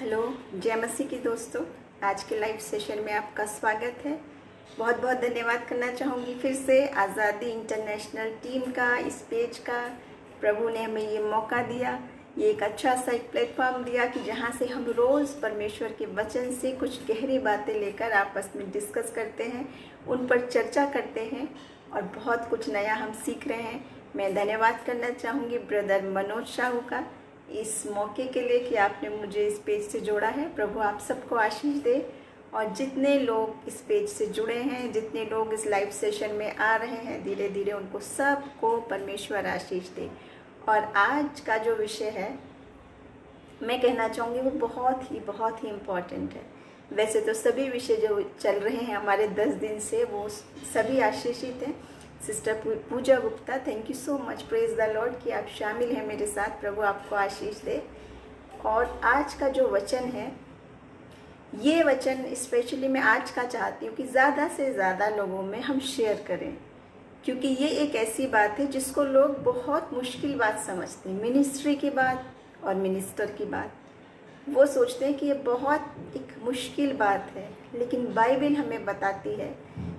Hello, जय मसीह की दोस्तों। आज के लाइव सेशन में आपका स्वागत है। बहुत बहुत धन्यवाद करना चाहूँगी फिर से आज़ादी इंटरनेशनल टीम का, इस पेज का। प्रभु ने हमें ये मौका दिया, ये एक अच्छा सा एक प्लेटफॉर्म दिया कि जहाँ से हम रोज़ परमेश्वर के वचन से कुछ गहरी बातें लेकर आपस में डिस्कस करते हैं, उन पर चर्चा करते हैं और बहुत कुछ नया हम सीख रहे हैं। मैं धन्यवाद करना चाहूँगी ब्रदर मनोज साहू का इस मौके के लिए कि आपने मुझे इस पेज से जोड़ा है। प्रभु आप सबको आशीष दे। और जितने लोग इस पेज से जुड़े हैं, जितने लोग इस लाइव सेशन में आ रहे हैं, धीरे धीरे उनको सबको परमेश्वर आशीष दे। और आज का जो विषय है मैं कहना चाहूँगी वो बहुत ही इम्पॉर्टेंट है। वैसे तो सभी विषय जो चल रहे हैं हमारे 10 दिन से वो सभी आशीषित हैं। Sister Puja Gupta, thank you so much, praise the lord कि आप शामिल हैं मेरे साथ। प्रभु आपको आशीष दे। और आज का जो वचन है, ये वचन स्पेशली मैं आज का चाहती हूँ कि ज़्यादा से ज़्यादा लोगों में हम शेयर करें, क्योंकि ये एक ऐसी बात है जिसको लोग बहुत मुश्किल बात समझते हैं। मिनिस्ट्री की बात और मिनिस्टर की बात वो सोचते हैं कि ये बहुत एक मुश्किल बात है, लेकिन बाइबल हमें बताती है,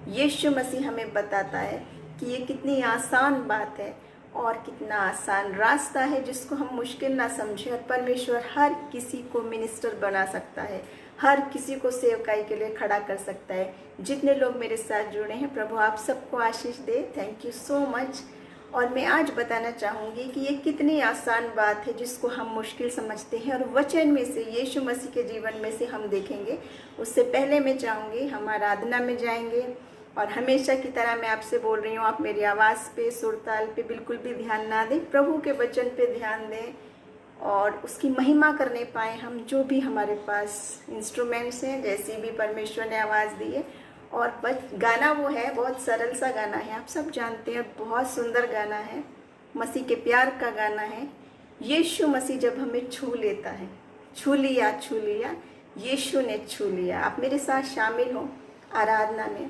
यीशु मसीह हमें बताता है कि ये कितनी आसान बात है और कितना आसान रास्ता है जिसको हम मुश्किल ना समझें। और परमेश्वर हर किसी को मिनिस्टर बना सकता है, हर किसी को सेवकाई के लिए खड़ा कर सकता है। जितने लोग मेरे साथ जुड़े हैं, प्रभु आप सबको आशीष दे। Thank you so much. और मैं आज बताना चाहूँगी कि ये कितनी आसान बात है जिसको हम मुश्किल समझते हैं, और वचन में से, यीशु मसीह के जीवन में से हम देखेंगे। उससे पहले मैं चाहूँगी हम आराधना में जाएंगे। और हमेशा की तरह मैं आपसे बोल रही हूँ, आप मेरी आवाज़ पे, सुरताल पे बिल्कुल भी ध्यान ना दें, प्रभु के वचन पे ध्यान दें और उसकी महिमा करने पाएँ हम। जो भी हमारे पास इंस्ट्रूमेंट्स हैं, जैसी भी परमेश्वर ने आवाज़ दी है। और गाना वो है, बहुत सरल सा गाना है, आप सब जानते हैं, बहुत सुंदर गाना है, मसीह के प्यार का गाना है। यीशु मसीह जब हमें छू लेता है, छू लिया यीशु ने छू लिया। आप मेरे साथ शामिल हो आराधना में,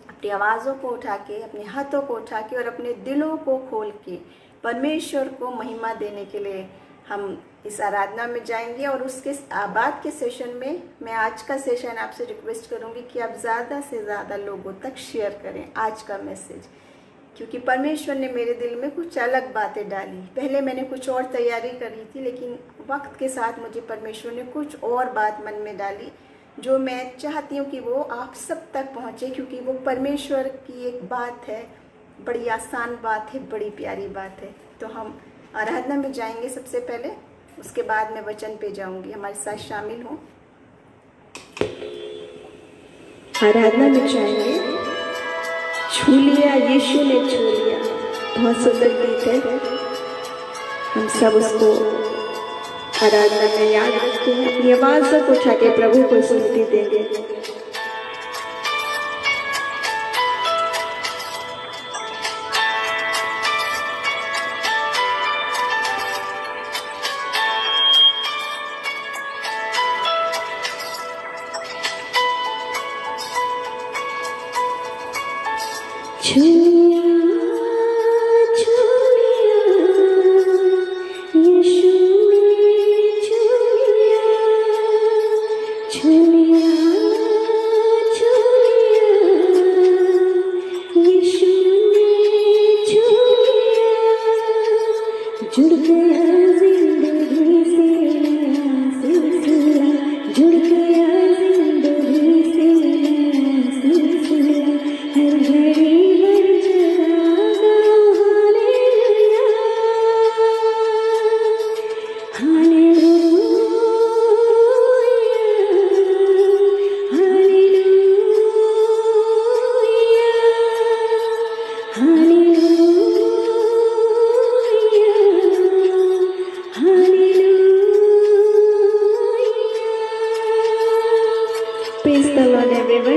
अपनी आवाज़ों को उठा के, अपने हाथों को उठा के और अपने दिलों को खोल के परमेश्वर को महिमा देने के लिए हम इस आराधना में जाएंगे। और उसके बाद के सेशन में मैं आज का सेशन आपसे रिक्वेस्ट करूंगी कि आप ज़्यादा से ज़्यादा लोगों तक शेयर करें आज का मैसेज, क्योंकि परमेश्वर ने मेरे दिल में कुछ अलग बातें डाली। पहले मैंने कुछ और तैयारी करी थी, लेकिन वक्त के साथ मुझे परमेश्वर ने कुछ और बात मन में डाली जो मैं चाहती हूँ कि वो आप सब तक पहुँचे, क्योंकि वो परमेश्वर की एक बात है, बड़ी आसान बात है, बड़ी प्यारी बात है। तो हम आराधना में जाएंगे सबसे पहले, उसके बाद मैं वचन पे जाऊंगी। हमारे साथ शामिल हो, आराधना में जाएंगे। छू लिया यीशु ने छू लिया, बहुत सुंदर गीत है। हम सब उसको आराधना में याद रखते हैं, अपनी आवाज़ को उठा के प्रभु को स्तुति देंगे।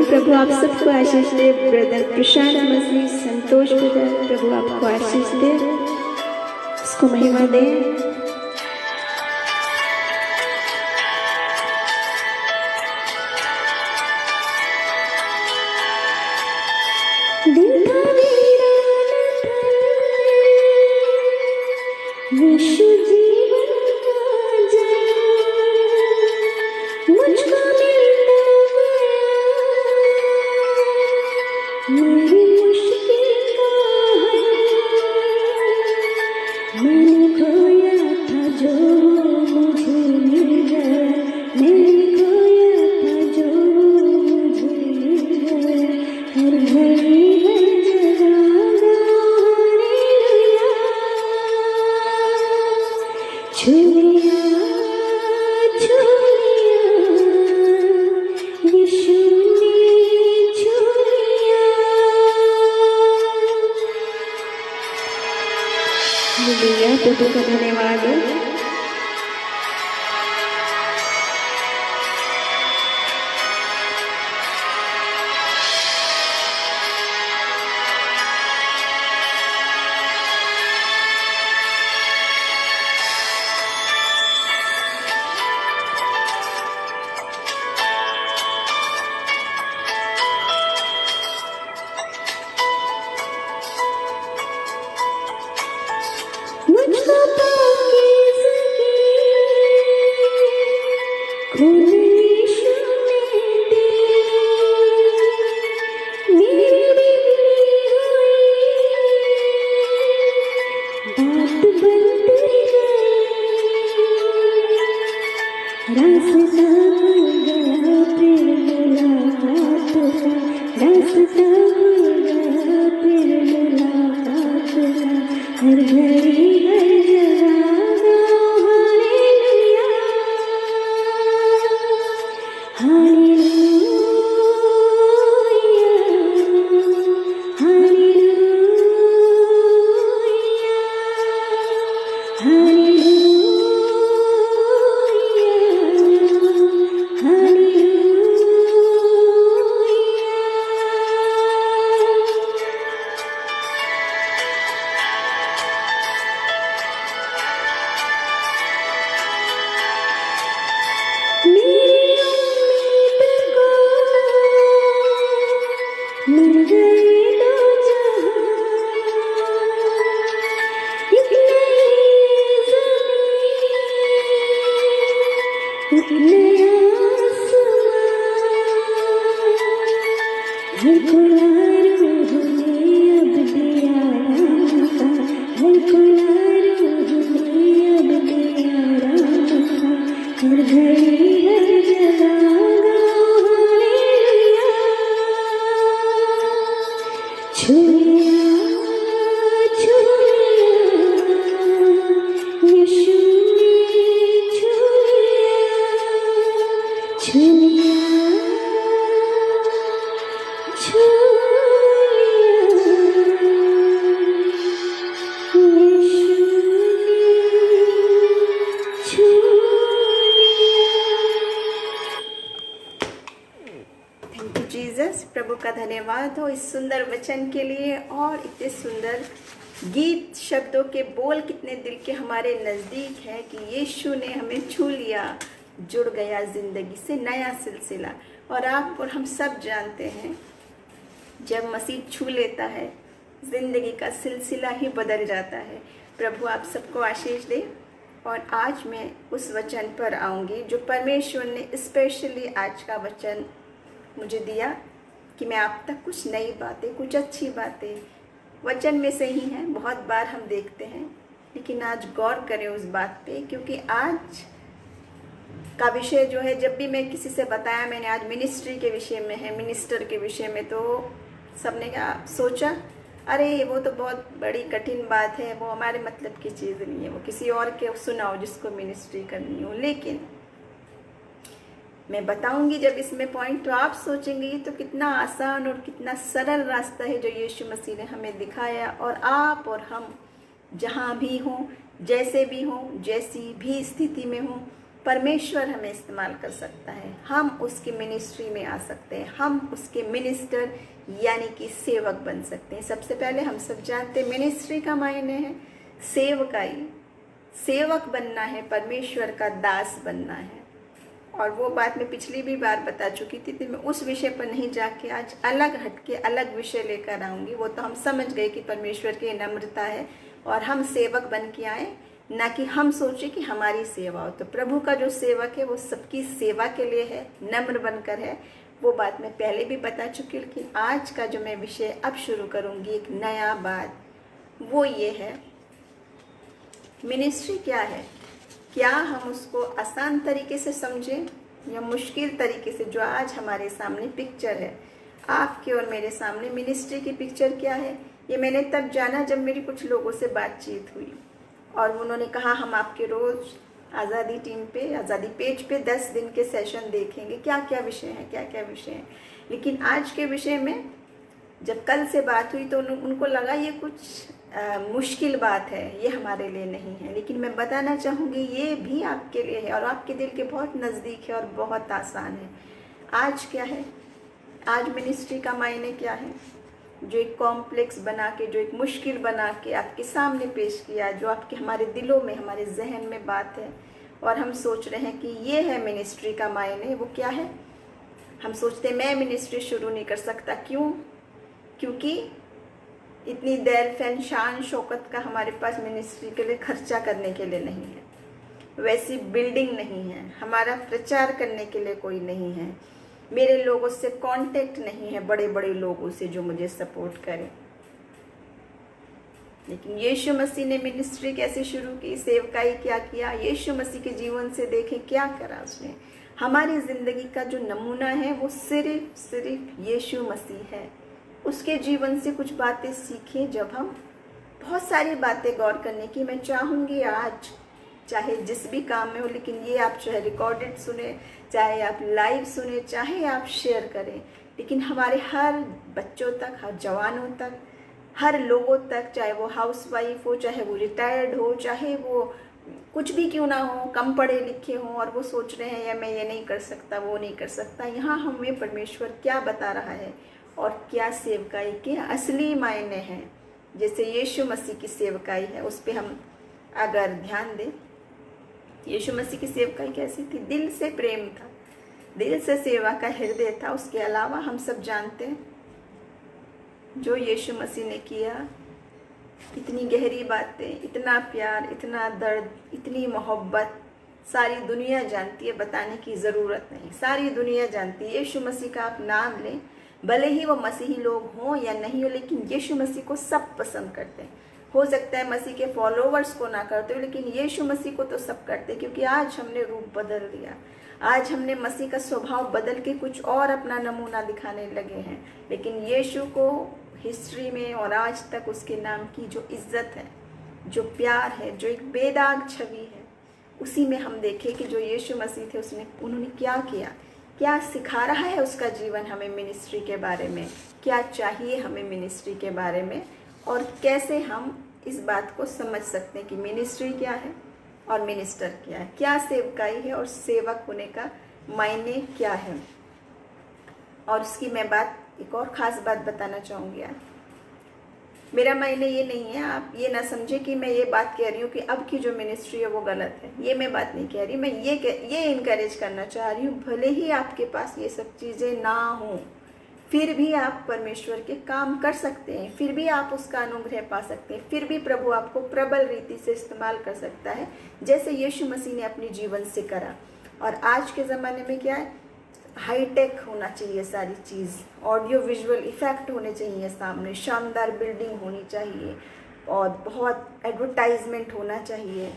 प्रभु आप सबको आशीष दे। ब्रदर प्रशांत मसीह, संतोष ब्रदर, प्रभु आपको आशीष दे, उसको महिमा दे। यीशु जीवन का जय प्रभु का धन्यवाद हो। मुझको पाकीज़गी खून यीशु ने दी, मेरी बिगड़ी हुई बात बनती गई, रास्ता भूल गया फिर मुलाकात का, रास्ता भूल गया फिर मुलाकात का, हर घड़ी हर जगह गाओ हालेलुया, हालेलुया, हालेलुया, हालेलुया, मेरी उम्मीद को मिल गई दो जहां, एक नई ज़मीन, एक नया आसमां, हर खुला रूह में अब दिया राम का, हर खुला रूह में अब दिया राम का, हर घड़ी हर जगह गाओ हालेलुया, छू लिया, छू लिया, यीशु ने छू लिया, छू लिया, छू लिया, यीशु ने छू लिया। Thank you Jesus. प्रभु का धन्यवाद हो इस सुंदर वचन के लिए और इतने सुंदर गीत, शब्दों के बोल कितने दिल के हमारे नज़दीक है कि यीशु ने हमें छू लिया, जुड़ गया ज़िंदगी से नया सिलसिला। और आप और हम सब जानते हैं जब मसीह छू लेता है ज़िंदगी का सिलसिला ही बदल जाता है। प्रभु आप सबको आशीष दे। और आज मैं उस वचन पर आऊँगी जो परमेश्वर ने स्पेशली आज का वचन मुझे दिया कि मैं आप तक कुछ नई बातें, कुछ अच्छी बातें वचन में से ही हैं। बहुत बार हम देखते हैं, लेकिन आज गौर करें उस बात पे, क्योंकि आज का विषय जो है, जब भी मैं किसी से बताया मैंने आज मिनिस्ट्री के विषय में है, मिनिस्टर के विषय में, तो सबने क्या सोचा, अरे वो तो बहुत बड़ी कठिन बात है, वो हमारे मतलब की चीज़ नहीं है, वो किसी और के सुनाओ जिसको मिनिस्ट्री करनी हो। लेकिन मैं बताऊंगी जब इसमें पॉइंट, तो आप सोचेंगे ये तो कितना आसान और कितना सरल रास्ता है जो यीशु मसीह ने हमें दिखाया। और आप और हम जहाँ भी हों, जैसे भी हों, जैसी भी स्थिति में हों, परमेश्वर हमें इस्तेमाल कर सकता है। हम उसकी मिनिस्ट्री में आ सकते हैं, हम उसके मिनिस्टर यानी कि सेवक बन सकते हैं। सबसे पहले हम सब जानते हैं मिनिस्ट्री का मायने है सेवकाई, सेवक बनना है, परमेश्वर का दास बनना है। और वो बात मैं पिछली भी बार बता चुकी थी, तो मैं उस विषय पर नहीं जाके आज अलग हटके अलग विषय लेकर आऊँगी। वो तो हम समझ गए कि परमेश्वर की नम्रता है और हम सेवक बन के आए, ना कि हम सोचे कि हमारी सेवा हो। तो प्रभु का जो सेवक है वो सबकी सेवा के लिए है, नम्र बनकर है। वो बात मैं पहले भी बता चुकी, लेकिन आज का जो मैं विषय अब शुरू करूँगी, एक नया बात, वो ये है मिनिस्ट्री क्या है। क्या हम उसको आसान तरीके से समझें या मुश्किल तरीके से, जो आज हमारे सामने पिक्चर है, आपके और मेरे सामने मिनिस्ट्री की पिक्चर क्या है, ये मैंने तब जाना जब मेरी कुछ लोगों से बातचीत हुई और उन्होंने कहा हम आपके रोज़ आज़ादी टीम पे, आज़ादी पेज पे 10 दिन के सेशन देखेंगे, क्या क्या विषय हैं, क्या क्या विषय हैं। लेकिन आज के विषय में जब कल से बात हुई तो उनको लगा ये कुछ मुश्किल बात है, ये हमारे लिए नहीं है। लेकिन मैं बताना चाहूँगी ये भी आपके लिए है और आपके दिल के बहुत नज़दीक है और बहुत आसान है। आज क्या है, आज मिनिस्ट्री का मायने क्या है? जो एक कॉम्प्लेक्स बना के, जो एक मुश्किल बना के आपके सामने पेश किया, जो आपके हमारे दिलों में, हमारे जहन में बात है और हम सोच रहे हैं कि ये है मिनिस्ट्री का मायने, वो क्या है? हम सोचते हैं मैं मिनिस्ट्री शुरू नहीं कर सकता। क्यों? क्योंकि इतनी देर फैन शान शौकत का हमारे पास मिनिस्ट्री के लिए खर्चा करने के लिए नहीं है, वैसी बिल्डिंग नहीं है, हमारा प्रचार करने के लिए कोई नहीं है, मेरे लोगों से कांटेक्ट नहीं है, बड़े बड़े लोगों से जो मुझे सपोर्ट करें। लेकिन यीशु मसीह ने मिनिस्ट्री कैसे शुरू की, सेवकाई क्या किया? यीशु मसीह के जीवन से देखें क्या करा उसने। हमारी ज़िंदगी का जो नमूना है वो सिर्फ यीशु मसीह है। उसके जीवन से कुछ बातें सीखें। जब हम बहुत सारी बातें गौर करने की मैं चाहूँगी आज, चाहे जिस भी काम में हो, लेकिन ये आप चाहे रिकॉर्डेड सुने, चाहे आप लाइव सुने, चाहे आप शेयर करें, लेकिन हमारे हर बच्चों तक, हर जवानों तक, हर लोगों तक, चाहे वो हाउसवाइफ हो, चाहे वो रिटायर्ड हो, चाहे वो कुछ भी क्यों ना हो, कम पढ़े लिखे हों और वो सोच रहे हैं या मैं ये नहीं कर सकता, वो नहीं कर सकता, यहाँ हमें परमेश्वर क्या बता रहा है और क्या सेवकाई के असली मायने हैं। जैसे यीशु मसीह की सेवकाई है, उस पर हम अगर ध्यान दें, यीशु मसीह की सेवकाई कैसी थी? दिल से प्रेम था, दिल से सेवा का हृदय था। उसके अलावा हम सब जानते हैं जो यीशु मसीह ने किया, इतनी गहरी बातें, इतना प्यार, इतना दर्द, इतनी मोहब्बत, सारी दुनिया जानती है, बताने की ज़रूरत नहीं, सारी दुनिया जानती है। यीशु मसीह का आप नाम लें, भले ही वो मसीही लोग हों या नहीं हो, लेकिन यीशु मसीह को सब पसंद करते हैं। हो सकता है मसीह के फॉलोवर्स को ना करते हो, लेकिन यीशु मसीह को तो सब करते, क्योंकि आज हमने रूप बदल दिया, आज हमने मसीह का स्वभाव बदल के कुछ और अपना नमूना दिखाने लगे हैं। लेकिन यीशु को हिस्ट्री में और आज तक उसके नाम की जो इज्जत है, जो प्यार है, जो एक बेदाग छवि है, उसी में हम देखें कि जो यीशु मसीह थे उन्होंने क्या किया, क्या सिखा रहा है उसका जीवन हमें मिनिस्ट्री के बारे में, क्या चाहिए हमें मिनिस्ट्री के बारे में, और कैसे हम इस बात को समझ सकते हैं कि मिनिस्ट्री क्या है और मिनिस्टर क्या है, क्या सेवकाई है और सेवक होने का मायने क्या है। और उसकी मैं बात, एक और ख़ास बात बताना चाहूँगी आज। मेरा मायने ये नहीं है, आप ये ना समझे कि मैं ये बात कह रही हूँ कि अब की जो मिनिस्ट्री है वो गलत है, ये मैं बात नहीं कह रही। मैं ये इनकरेज करना चाह रही हूँ, भले ही आपके पास ये सब चीज़ें ना हों, फिर भी आप परमेश्वर के काम कर सकते हैं, फिर भी आप उसका अनुग्रह पा सकते हैं, फिर भी प्रभु आपको प्रबल रीति से इस्तेमाल कर सकता है, जैसे यीशु मसीह ने अपने जीवन से करा। और आज के ज़माने में क्या है, हाईटेक होना चाहिए सारी चीज़, ऑडियो विजुअल इफ़ेक्ट होने चाहिए सामने, शानदार बिल्डिंग होनी चाहिए और बहुत एडवर्टाइजमेंट होना चाहिए।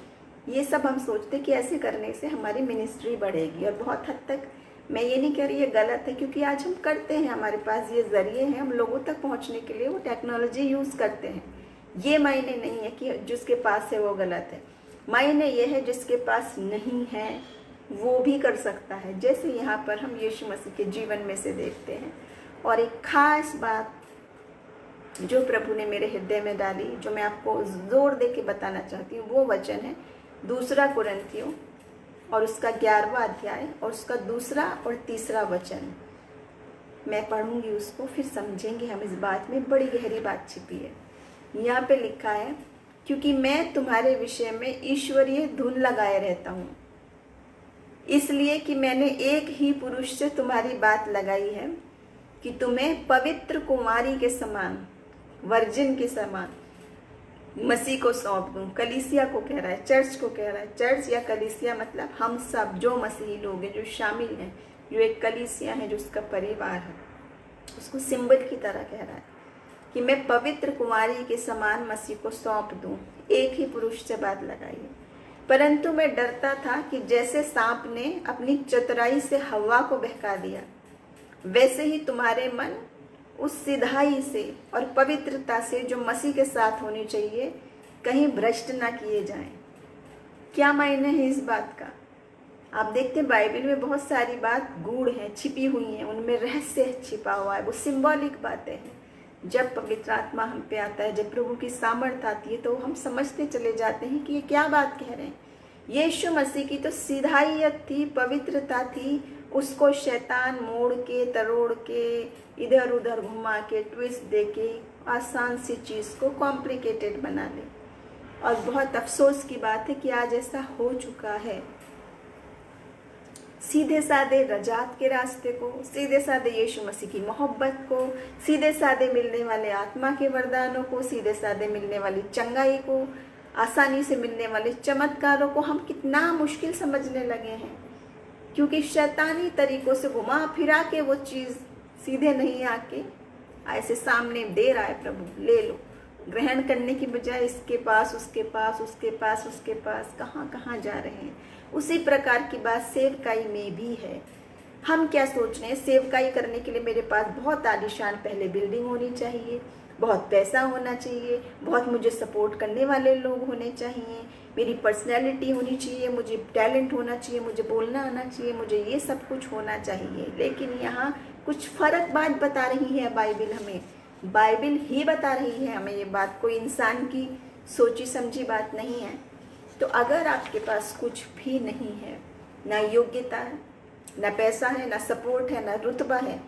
ये सब हम सोचते कि ऐसे करने से हमारी मिनिस्ट्री बढ़ेगी, और बहुत हद तक मैं ये नहीं कह रही ये गलत है, क्योंकि आज हम करते हैं, हमारे पास ये ज़रिए हैं, हम लोगों तक पहुंचने के लिए वो टेक्नोलॉजी यूज़ करते हैं। ये मायने नहीं है कि जिसके पास है वो गलत है, मायने ये है जिसके पास नहीं है वो भी कर सकता है, जैसे यहाँ पर हम यीशु मसीह के जीवन में से देखते हैं। और एक ख़ास बात जो प्रभु ने मेरे हृदय में डाली, जो मैं आपको जोर दे के बताना चाहती हूँ, वो वचन है 2 कुरिन्थियों और उसका 11वां अध्याय और उसका 2 और 3 वचन। मैं पढ़ूंगी उसको, फिर समझेंगे हम इस बात में, बड़ी गहरी बात छिपी है। यहाँ पे लिखा है, क्योंकि मैं तुम्हारे विषय में ईश्वरीय धुन लगाए रहता हूँ, इसलिए कि मैंने एक ही पुरुष से तुम्हारी बात लगाई है कि तुम्हें पवित्र कुमारी के समान, वर्जिन के समान मसीह को सौंप दूं। कलीसिया को कह रहा है, चर्च को कह रहा है। चर्च या कलीसिया मतलब हम सब जो मसीही लोग हैं, जो शामिल हैं, जो एक कलीसिया है, जो उसका परिवार है, उसको सिंबल की तरह कह रहा है कि मैं पवित्र कुमारी के समान मसीह को सौंप दूं। एक ही पुरुष से बात लगाई है, परंतु मैं डरता था कि जैसे सांप ने अपनी चतुराई से हवा को बहका दिया, वैसे ही तुम्हारे मन उस सिधाई से और पवित्रता से जो मसीह के साथ होनी चाहिए कहीं भ्रष्ट ना किए जाएं। क्या मायने है इस बात का? आप देखते हैं बाइबल में बहुत सारी बात गूढ़ हैं, छिपी हुई हैं, उनमें रहस्य छिपा हुआ है, वो सिंबॉलिक बातें हैं। जब पवित्र आत्मा हम पे आता है, जब प्रभु की सामर्थ आती है, तो हम समझते चले जाते हैं कि ये क्या बात कह रहे हैं। यीशु मसीह की तो सीधाइयत थी, पवित्रता थी, उसको शैतान मोड़ के तरोड़ के इधर उधर घुमा के ट्विस्ट दे के आसान सी चीज़ को कॉम्प्लिकेटेड बना ले। और बहुत अफसोस की बात है कि आज ऐसा हो चुका है। सीधे साधे रजात के रास्ते को, सीधे साधे यीशु मसीह की मोहब्बत को, सीधे साधे मिलने वाले आत्मा के वरदानों को, सीधे साधे मिलने वाली चंगाई को, आसानी से मिलने वाले चमत्कारों को हम कितना मुश्किल समझने लगे हैं, क्योंकि शैतानी तरीकों से घुमा फिरा के वो चीज़ सीधे नहीं आके ऐसे सामने दे रहा है। प्रभु ले लो, ग्रहण करने की बजाय इसके पास उसके पास उसके पास उसके पास कहाँ कहाँ जा रहे हैं। उसी प्रकार की बात सेवकाई में भी है। हम क्या सोच रहे हैं, सेवकाई करने के लिए मेरे पास बहुत आलीशान पहले बिल्डिंग होनी चाहिए, बहुत पैसा होना चाहिए, बहुत मुझे सपोर्ट करने वाले लोग होने चाहिए, मेरी पर्सनैलिटी होनी चाहिए, मुझे टैलेंट होना चाहिए, मुझे बोलना आना चाहिए, मुझे ये सब कुछ होना चाहिए। लेकिन यहाँ कुछ फ़र्क बात बता रही है बाइबिल हमें, बाइबिल ही बता रही है हमें ये बात, कोई इंसान की सोची समझी बात नहीं है। तो अगर आपके पास कुछ भी नहीं है, ना योग्यता है, ना पैसा है, ना सपोर्ट है, ना रुतबा है,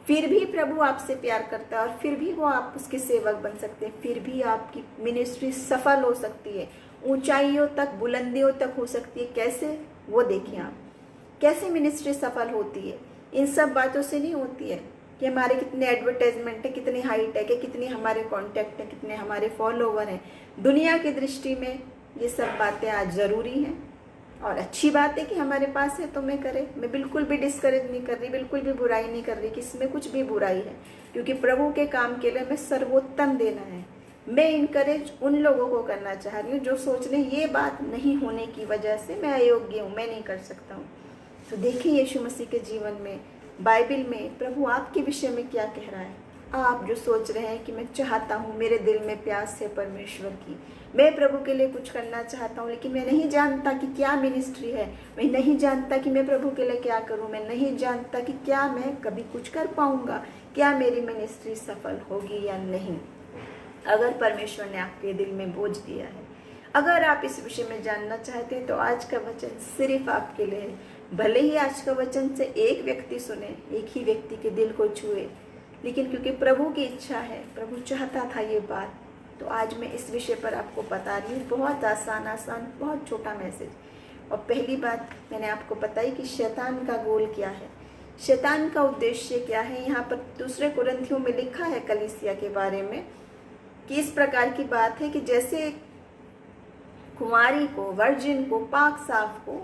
फिर भी प्रभु आपसे प्यार करता है और फिर भी वो आप उसके सेवक बन सकते हैं, फिर भी आपकी मिनिस्ट्री सफल हो सकती है, ऊंचाइयों तक, बुलंदियों तक हो सकती है। कैसे, वो देखिए आप कैसे मिनिस्ट्री सफल होती है। इन सब बातों से नहीं होती है कि हमारे कितने एडवर्टाइजमेंट है, कितनी हाइट है, कि कितने हमारे कॉन्टैक्ट हैं, कितने हमारे फॉलोवर हैं। दुनिया की दृष्टि में ये सब बातें आज ज़रूरी हैं और अच्छी बात है कि हमारे पास है तो मैं करें। मैं बिल्कुल भी डिस्करेज नहीं कर रही, बिल्कुल भी बुराई नहीं कर रही कि इसमें कुछ भी बुराई है, क्योंकि प्रभु के काम के लिए मैं सर्वोत्तम देना है। मैं इनकरेज उन लोगों को करना चाह रही हूँ जो सोच रहे ये बात नहीं होने की वजह से मैं अयोग्य हूँ, मैं नहीं कर सकता हूँ। तो देखिए यीशु मसीह के जीवन में, बाइबिल में प्रभु आपके विषय में क्या कह रहा है। आप जो सोच रहे हैं कि मैं चाहता हूँ, मेरे दिल में प्यास है परमेश्वर की, मैं प्रभु के लिए कुछ करना चाहता हूँ, लेकिन मैं नहीं जानता कि क्या मिनिस्ट्री है, मैं नहीं जानता कि मैं प्रभु के लिए क्या करूँ, मैं नहीं जानता कि क्या मैं कभी कुछ कर पाऊँगा, क्या मेरी मिनिस्ट्री सफल होगी या नहीं। अगर परमेश्वर ने आपके दिल में बोझ दिया है, अगर आप इस विषय में जानना चाहते हैं, तो आज का वचन सिर्फ आपके लिए है। भले ही आज का वचन से एक व्यक्ति सुने, एक ही व्यक्ति के दिल को छुए, लेकिन क्योंकि प्रभु की इच्छा है, प्रभु चाहता था ये बात, तो आज मैं इस विषय पर आपको बता रही हूँ। बहुत आसान बहुत छोटा मैसेज। और पहली बात मैंने आपको बताई कि शैतान का गोल क्या है, शैतान का उद्देश्य क्या है। यहाँ पर दूसरे कुरिन्थियों में लिखा है कलीसिया के बारे में कि इस प्रकार की बात है कि जैसे कुमारी को, वर्जिन को, पाक साफ को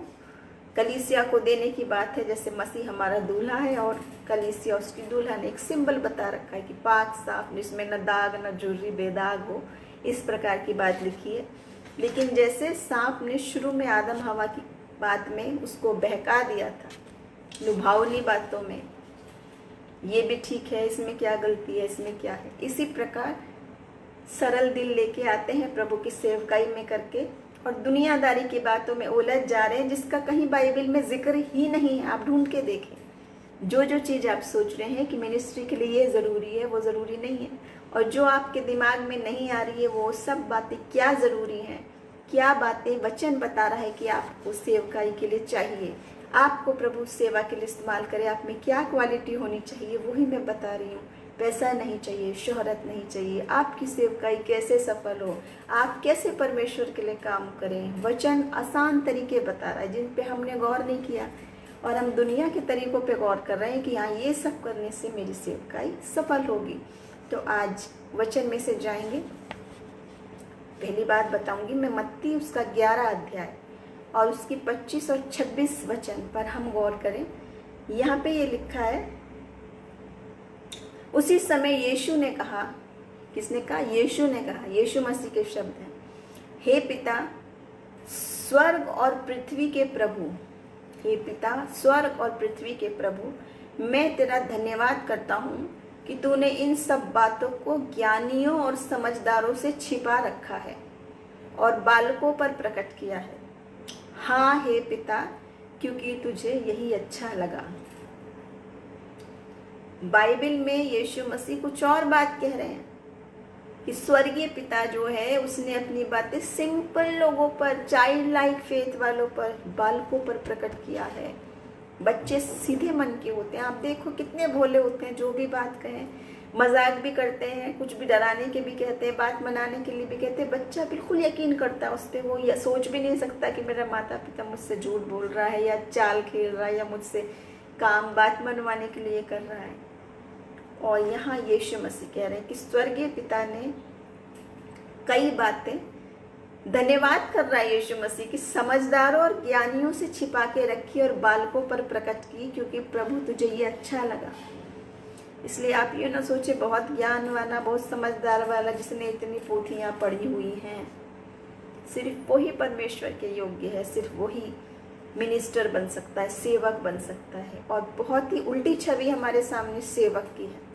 कलीसिया को देने की बात है, जैसे मसीह हमारा दूल्हा है और कलीसिया उसकी दुल्हन। एक सिंबल बता रखा है कि पाक साफ, जिसमें न दाग न झुर्री, बेदाग हो, इस प्रकार की बात लिखी है। लेकिन जैसे सांप ने शुरू में आदम हवा की बात में उसको बहका दिया था, लुभावनी बातों में, ये भी ठीक है, इसमें क्या गलती है, इसमें क्या है, इसी प्रकार सरल दिल लेके आते हैं प्रभु की सेवकाई में करके और दुनियादारी की बातों में उलझ जा रहे हैं, जिसका कहीं बाइबल में जिक्र ही नहीं है। आप ढूंढ के देखें। जो चीज़ आप सोच रहे हैं कि मिनिस्ट्री के लिए ये ज़रूरी है, वो ज़रूरी नहीं है। और जो आपके दिमाग में नहीं आ रही है, वो सब बातें क्या ज़रूरी हैं, क्या बातें वचन बता रहा है कि आपको सेवकाई के लिए चाहिए, आपको प्रभु सेवा के लिए इस्तेमाल करे, आप में क्या क्वालिटी होनी चाहिए, वही मैं बता रही हूँ। पैसा नहीं चाहिए, शोहरत नहीं चाहिए, आपकी सेवकाई कैसे सफल हो, आप कैसे परमेश्वर के लिए काम करें। वचन आसान तरीके बता रहा है जिन पे हमने गौर नहीं किया, और हम दुनिया के तरीकों पे गौर कर रहे हैं कि हाँ ये सब करने से मेरी सेवकाई सफल होगी। तो आज वचन में से जाएंगे। पहली बात बताऊंगी मैं, मत्ती उसका 11 अध्याय और उसकी 25 और 26 वचन पर हम गौर करें। यहाँ पे ये लिखा है, उसी समय यीशु ने कहा, किसने कहा? यीशु ने कहा, यीशु मसीह के शब्द हैं, हे पिता स्वर्ग और पृथ्वी के प्रभु, हे पिता स्वर्ग और पृथ्वी के प्रभु, मैं तेरा धन्यवाद करता हूँ कि तूने इन सब बातों को ज्ञानियों और समझदारों से छिपा रखा है और बालकों पर प्रकट किया है। हाँ हे पिता, क्योंकि तुझे यही अच्छा लगा। बाइबल में यीशु मसीह कुछ और बात कह रहे हैं कि स्वर्गीय पिता जो है उसने अपनी बातें सिंपल लोगों पर, चाइल्ड लाइक फेथ वालों पर, बालकों पर प्रकट किया है। बच्चे सीधे मन के होते हैं, आप देखो कितने भोले होते हैं, जो भी बात कहें मजाक भी करते हैं, कुछ भी डराने के भी कहते हैं, बात मनाने के लिए भी कहते हैं। बच्चा बिल्कुल यकीन करता है उस पर, वो या सोच भी नहीं सकता कि मेरा माता पिता मुझसे झूठ बोल रहा है या चाल खेल रहा है या मुझसे काम बात मनवाने के लिए कर रहा है। और यहाँ यीशु मसीह कह रहे हैं कि स्वर्गीय पिता ने कई बातें, धन्यवाद कर रहा है यीशु मसीह की, समझदारों और ज्ञानियों से छिपा के रखी और बालकों पर प्रकट की, क्योंकि प्रभु तुझे ये अच्छा लगा। इसलिए आप ये ना सोचे बहुत ज्ञान वाला, बहुत समझदार वाला, जिसने इतनी पोथियां पढ़ी हुई हैं। सिर्फ वही परमेश्वर के योग्य है, सिर्फ वही मिनिस्टर बन सकता है, सेवक बन सकता है। और बहुत ही उल्टी छवि हमारे सामने सेवक की है।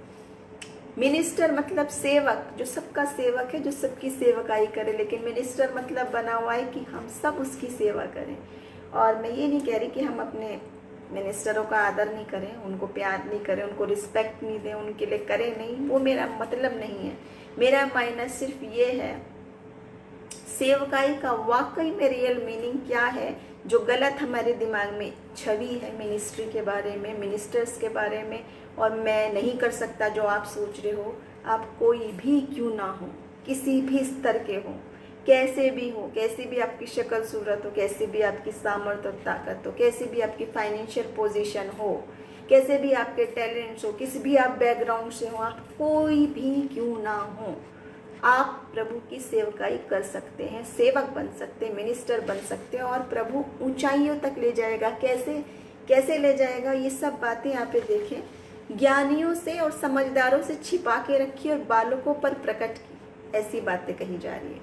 मिनिस्टर मतलब सेवक, जो सबका सेवक है, जो सबकी सेवकाई करे, लेकिन मिनिस्टर मतलब बना हुआ है कि हम सब उसकी सेवा करें। और मैं ये नहीं कह रही कि हम अपने मिनिस्टरों का आदर नहीं करें, उनको प्यार नहीं करें, उनको रिस्पेक्ट नहीं दें, उनके लिए करें नहीं, वो मेरा मतलब नहीं है। मेरा मायना सिर्फ ये है, सेवकाई का वाकई में रियल मीनिंग क्या है, जो गलत हमारे दिमाग में छवि है मिनिस्ट्री के बारे में, मिनिस्टर्स के बारे में। और मैं नहीं कर सकता जो आप सोच रहे हो, आप कोई भी क्यों ना हो, किसी भी स्तर के हो, कैसे भी हो, कैसी भी आपकी शक्ल सूरत हो, कैसी भी आपकी सामर्थ्य और ताकत हो, कैसी भी आपकी फाइनेंशियल पोजीशन हो, कैसे भी आपके टैलेंट्स हो, किसी भी आप बैकग्राउंड से हो, आप कोई भी क्यों ना हो, आप प्रभु की सेवकाई कर सकते हैं, सेवक बन सकते हैं, मिनिस्टर बन सकते हैं। और प्रभु ऊंचाइयों तक ले जाएगा। कैसे ले जाएगा, ये सब बातें यहाँ पे देखें। ज्ञानियों से और समझदारों से छिपा के रखी और बालकों पर प्रकट की, ऐसी बातें कही जा रही है।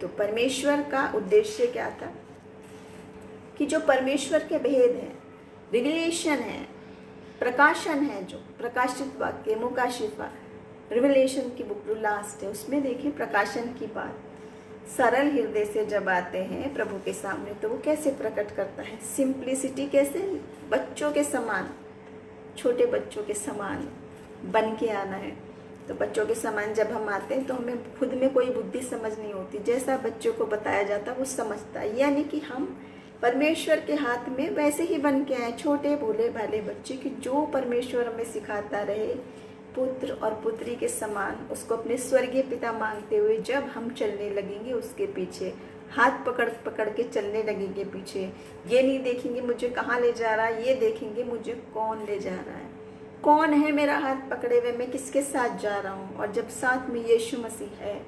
तो परमेश्वर का उद्देश्य क्या था कि जो परमेश्वर के भेद है, रिविलेशन है, प्रकाशन है, जो प्रकाशित वाक्य, मुकाशिफा, रिविलेशन की बुक जो लास्ट है, उसमें देखिए प्रकाशन की बात, सरल हृदय से जब आते हैं प्रभु के सामने तो वो कैसे प्रकट करता है, सिंप्लिसिटी, कैसे बच्चों के समान, छोटे बच्चों के समान बन के आना है। तो बच्चों के समान जब हम आते हैं तो हमें खुद में कोई बुद्धि समझ नहीं होती, जैसा बच्चों को बताया जाता वो समझता है। यानी कि हम परमेश्वर के हाथ में वैसे ही बन के आए, छोटे भोले भाले बच्चे, कि जो परमेश्वर हमें सिखाता रहे, पुत्र और पुत्री के समान उसको अपने स्वर्गीय पिता मांगते हुए जब हम चलने लगेंगे उसके पीछे, हाथ पकड़ पकड़ के चलने लगेंगे पीछे। ये नहीं देखेंगे मुझे कहाँ ले जा रहा है, ये देखेंगे मुझे कौन ले जा रहा है, कौन है मेरा हाथ पकड़े हुए, मैं किसके साथ जा रहा हूँ। और जब साथ में यीशु मसीह है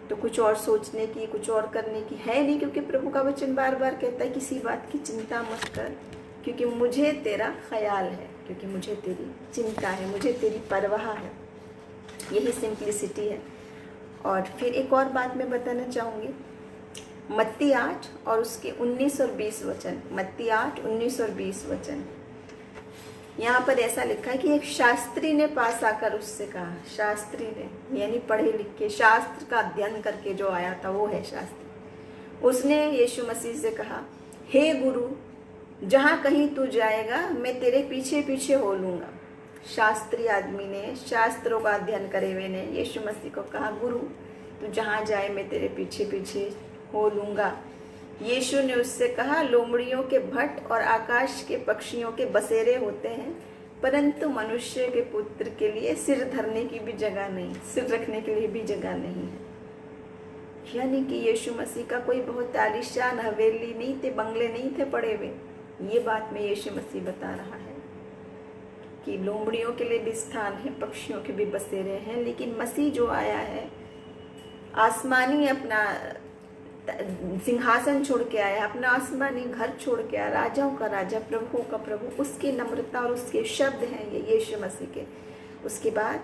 तो कुछ और सोचने की, कुछ और करने की है नहीं, क्योंकि प्रभु का वचन बार बार कहता है किसी बात की चिंता मत कर, क्योंकि मुझे तेरा ख्याल है, क्योंकि मुझे तेरी चिंता है, मुझे तेरी परवाह है। यही सिंप्लिसिटी है। और फिर एक और बात मैं बताना चाहूँगी, मत्ती 8 और उसके 19 और 20 वचन, मत्ती 8, 19 और 20 वचन। यहाँ पर ऐसा लिखा है कि एक शास्त्री ने पास आकर उससे कहा, शास्त्री ने यानी पढ़े लिखे, शास्त्र का अध्ययन करके जो आया था वो है शास्त्री। उसने यीशु मसीह से कहा, हे गुरु, जहाँ कहीं तू जाएगा मैं तेरे पीछे पीछे हो लूँगा। शास्त्री आदमी ने, शास्त्रों का अध्ययन करे हुए ने यीशु मसीह को कहा, गुरु तू जहाँ जाए मैं तेरे पीछे पीछे हो लूँगा। यीशु ने उससे कहा, लोमड़ियों के भट्ट और आकाश के पक्षियों के बसेरे होते हैं, परंतु मनुष्य के पुत्र के लिए सिर धरने की भी जगह नहीं, सिर रखने के लिए भी जगह नहीं है। यानी कि यीशु मसीह का कोई बहुत आलीशान हवेली नहीं थे, बंगले नहीं थे पड़े हुए। ये बात में यीशु मसीह बता रहा है कि लोमड़ियों के लिए भी स्थान है, पक्षियों के भी बसेरे हैं, लेकिन मसीह जो आया है आसमानी अपना सिंहासन छोड़ के आया, अपना आसमानी घर छोड़ के आया, राजाओं का राजा, प्रभुओं का प्रभु। उसकी नम्रता और उसके शब्द हैं ये यीशु मसीह के। उसके बाद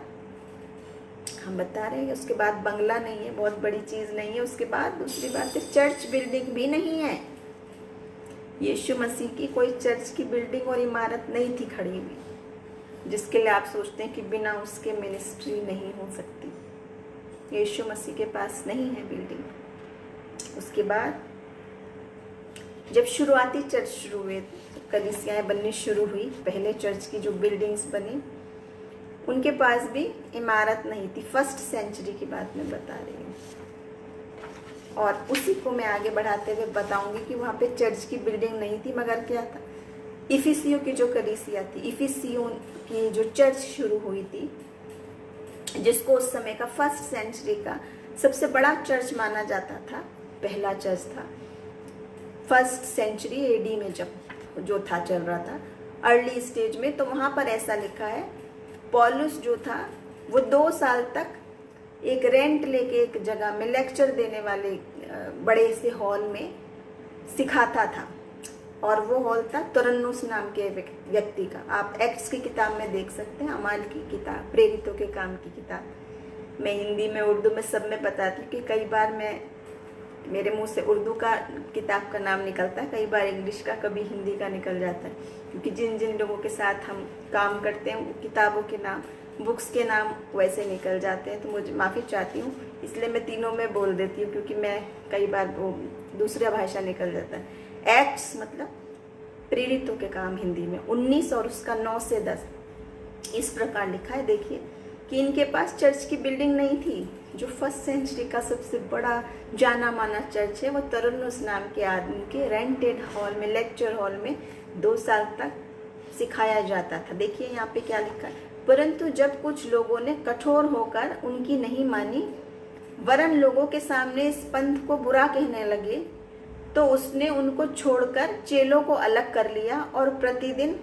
हम बता रहे हैं, उसके बाद बंगला नहीं है, बहुत बड़ी चीज़ नहीं है। उसके बाद दूसरी बात है, चर्च बिल्डिंग भी नहीं है। यीशु मसीह की कोई चर्च की बिल्डिंग और इमारत नहीं थी खड़ी हुई, जिसके लिए आप सोचते हैं कि बिना उसके मिनिस्ट्री नहीं हो सकती। यीशु मसीह के पास नहीं है बिल्डिंग। उसके बाद जब शुरुआती चर्च शुरू हुए, कलीसियाएँ बननी शुरू हुई, पहले चर्च की जो बिल्डिंग्स बनी उनके पास भी इमारत नहीं थी। फर्स्ट सेंचुरी की बात मैं बता रही हूँ। और उसी को मैं आगे बढ़ाते हुए बताऊंगी कि वहाँ पे चर्च की बिल्डिंग नहीं थी, मगर क्या था, इफिसियों की जो कलीसिया थी, इफिसियों की जो चर्च शुरू हुई थी, जिसको उस समय का फर्स्ट सेंचुरी का सबसे बड़ा चर्च माना जाता था, पहला चर्च था फर्स्ट सेंचुरी एडी में जब जो था चल रहा था अर्ली स्टेज में। तो वहाँ पर ऐसा लिखा है, पौलुस जो था वो 2 साल तक एक रेंट लेके एक जगह में लेक्चर देने वाले बड़े से हॉल में सिखाता था, और वो हॉल था तुरन्नुस नाम के व्यक्ति का। आप एक्ट्स की किताब में देख सकते हैं, अमाल की किताब, प्रेरितों के काम की किताब। मैं हिंदी में उर्दू में सब में बताती हूँ कि कई बार मेरे मुंह से उर्दू का किताब का नाम निकलता है, कई बार इंग्लिश का, कभी हिंदी का निकल जाता है, क्योंकि जिन जिन लोगों के साथ हम काम करते हैं किताबों के नाम, बुक्स के नाम वैसे निकल जाते हैं। तो मुझे माफ़ी चाहती हूँ, इसलिए मैं तीनों में बोल देती हूँ, क्योंकि मैं कई बार वो दूसरा भाषा निकल जाता है। एक्ट्स मतलब प्रेरितों के काम हिंदी में 19 और उसका 9 से 10 इस प्रकार लिखा है। देखिए कि इनके पास चर्च की बिल्डिंग नहीं थी। जो फर्स्ट सेंचुरी का सबसे बड़ा जाना माना चर्च है वो तुरन्नुस नाम के आदमी के रेंटेड हॉल में, लेक्चर हॉल में 2 साल तक सिखाया जाता था। देखिए यहाँ पे क्या लिखा है, परंतु जब कुछ लोगों ने कठोर होकर उनकी नहीं मानी, वरन लोगों के सामने इस पंथ को बुरा कहने लगे, तो उसने उनको छोड़कर चेलों को अलग कर लिया और प्रतिदिन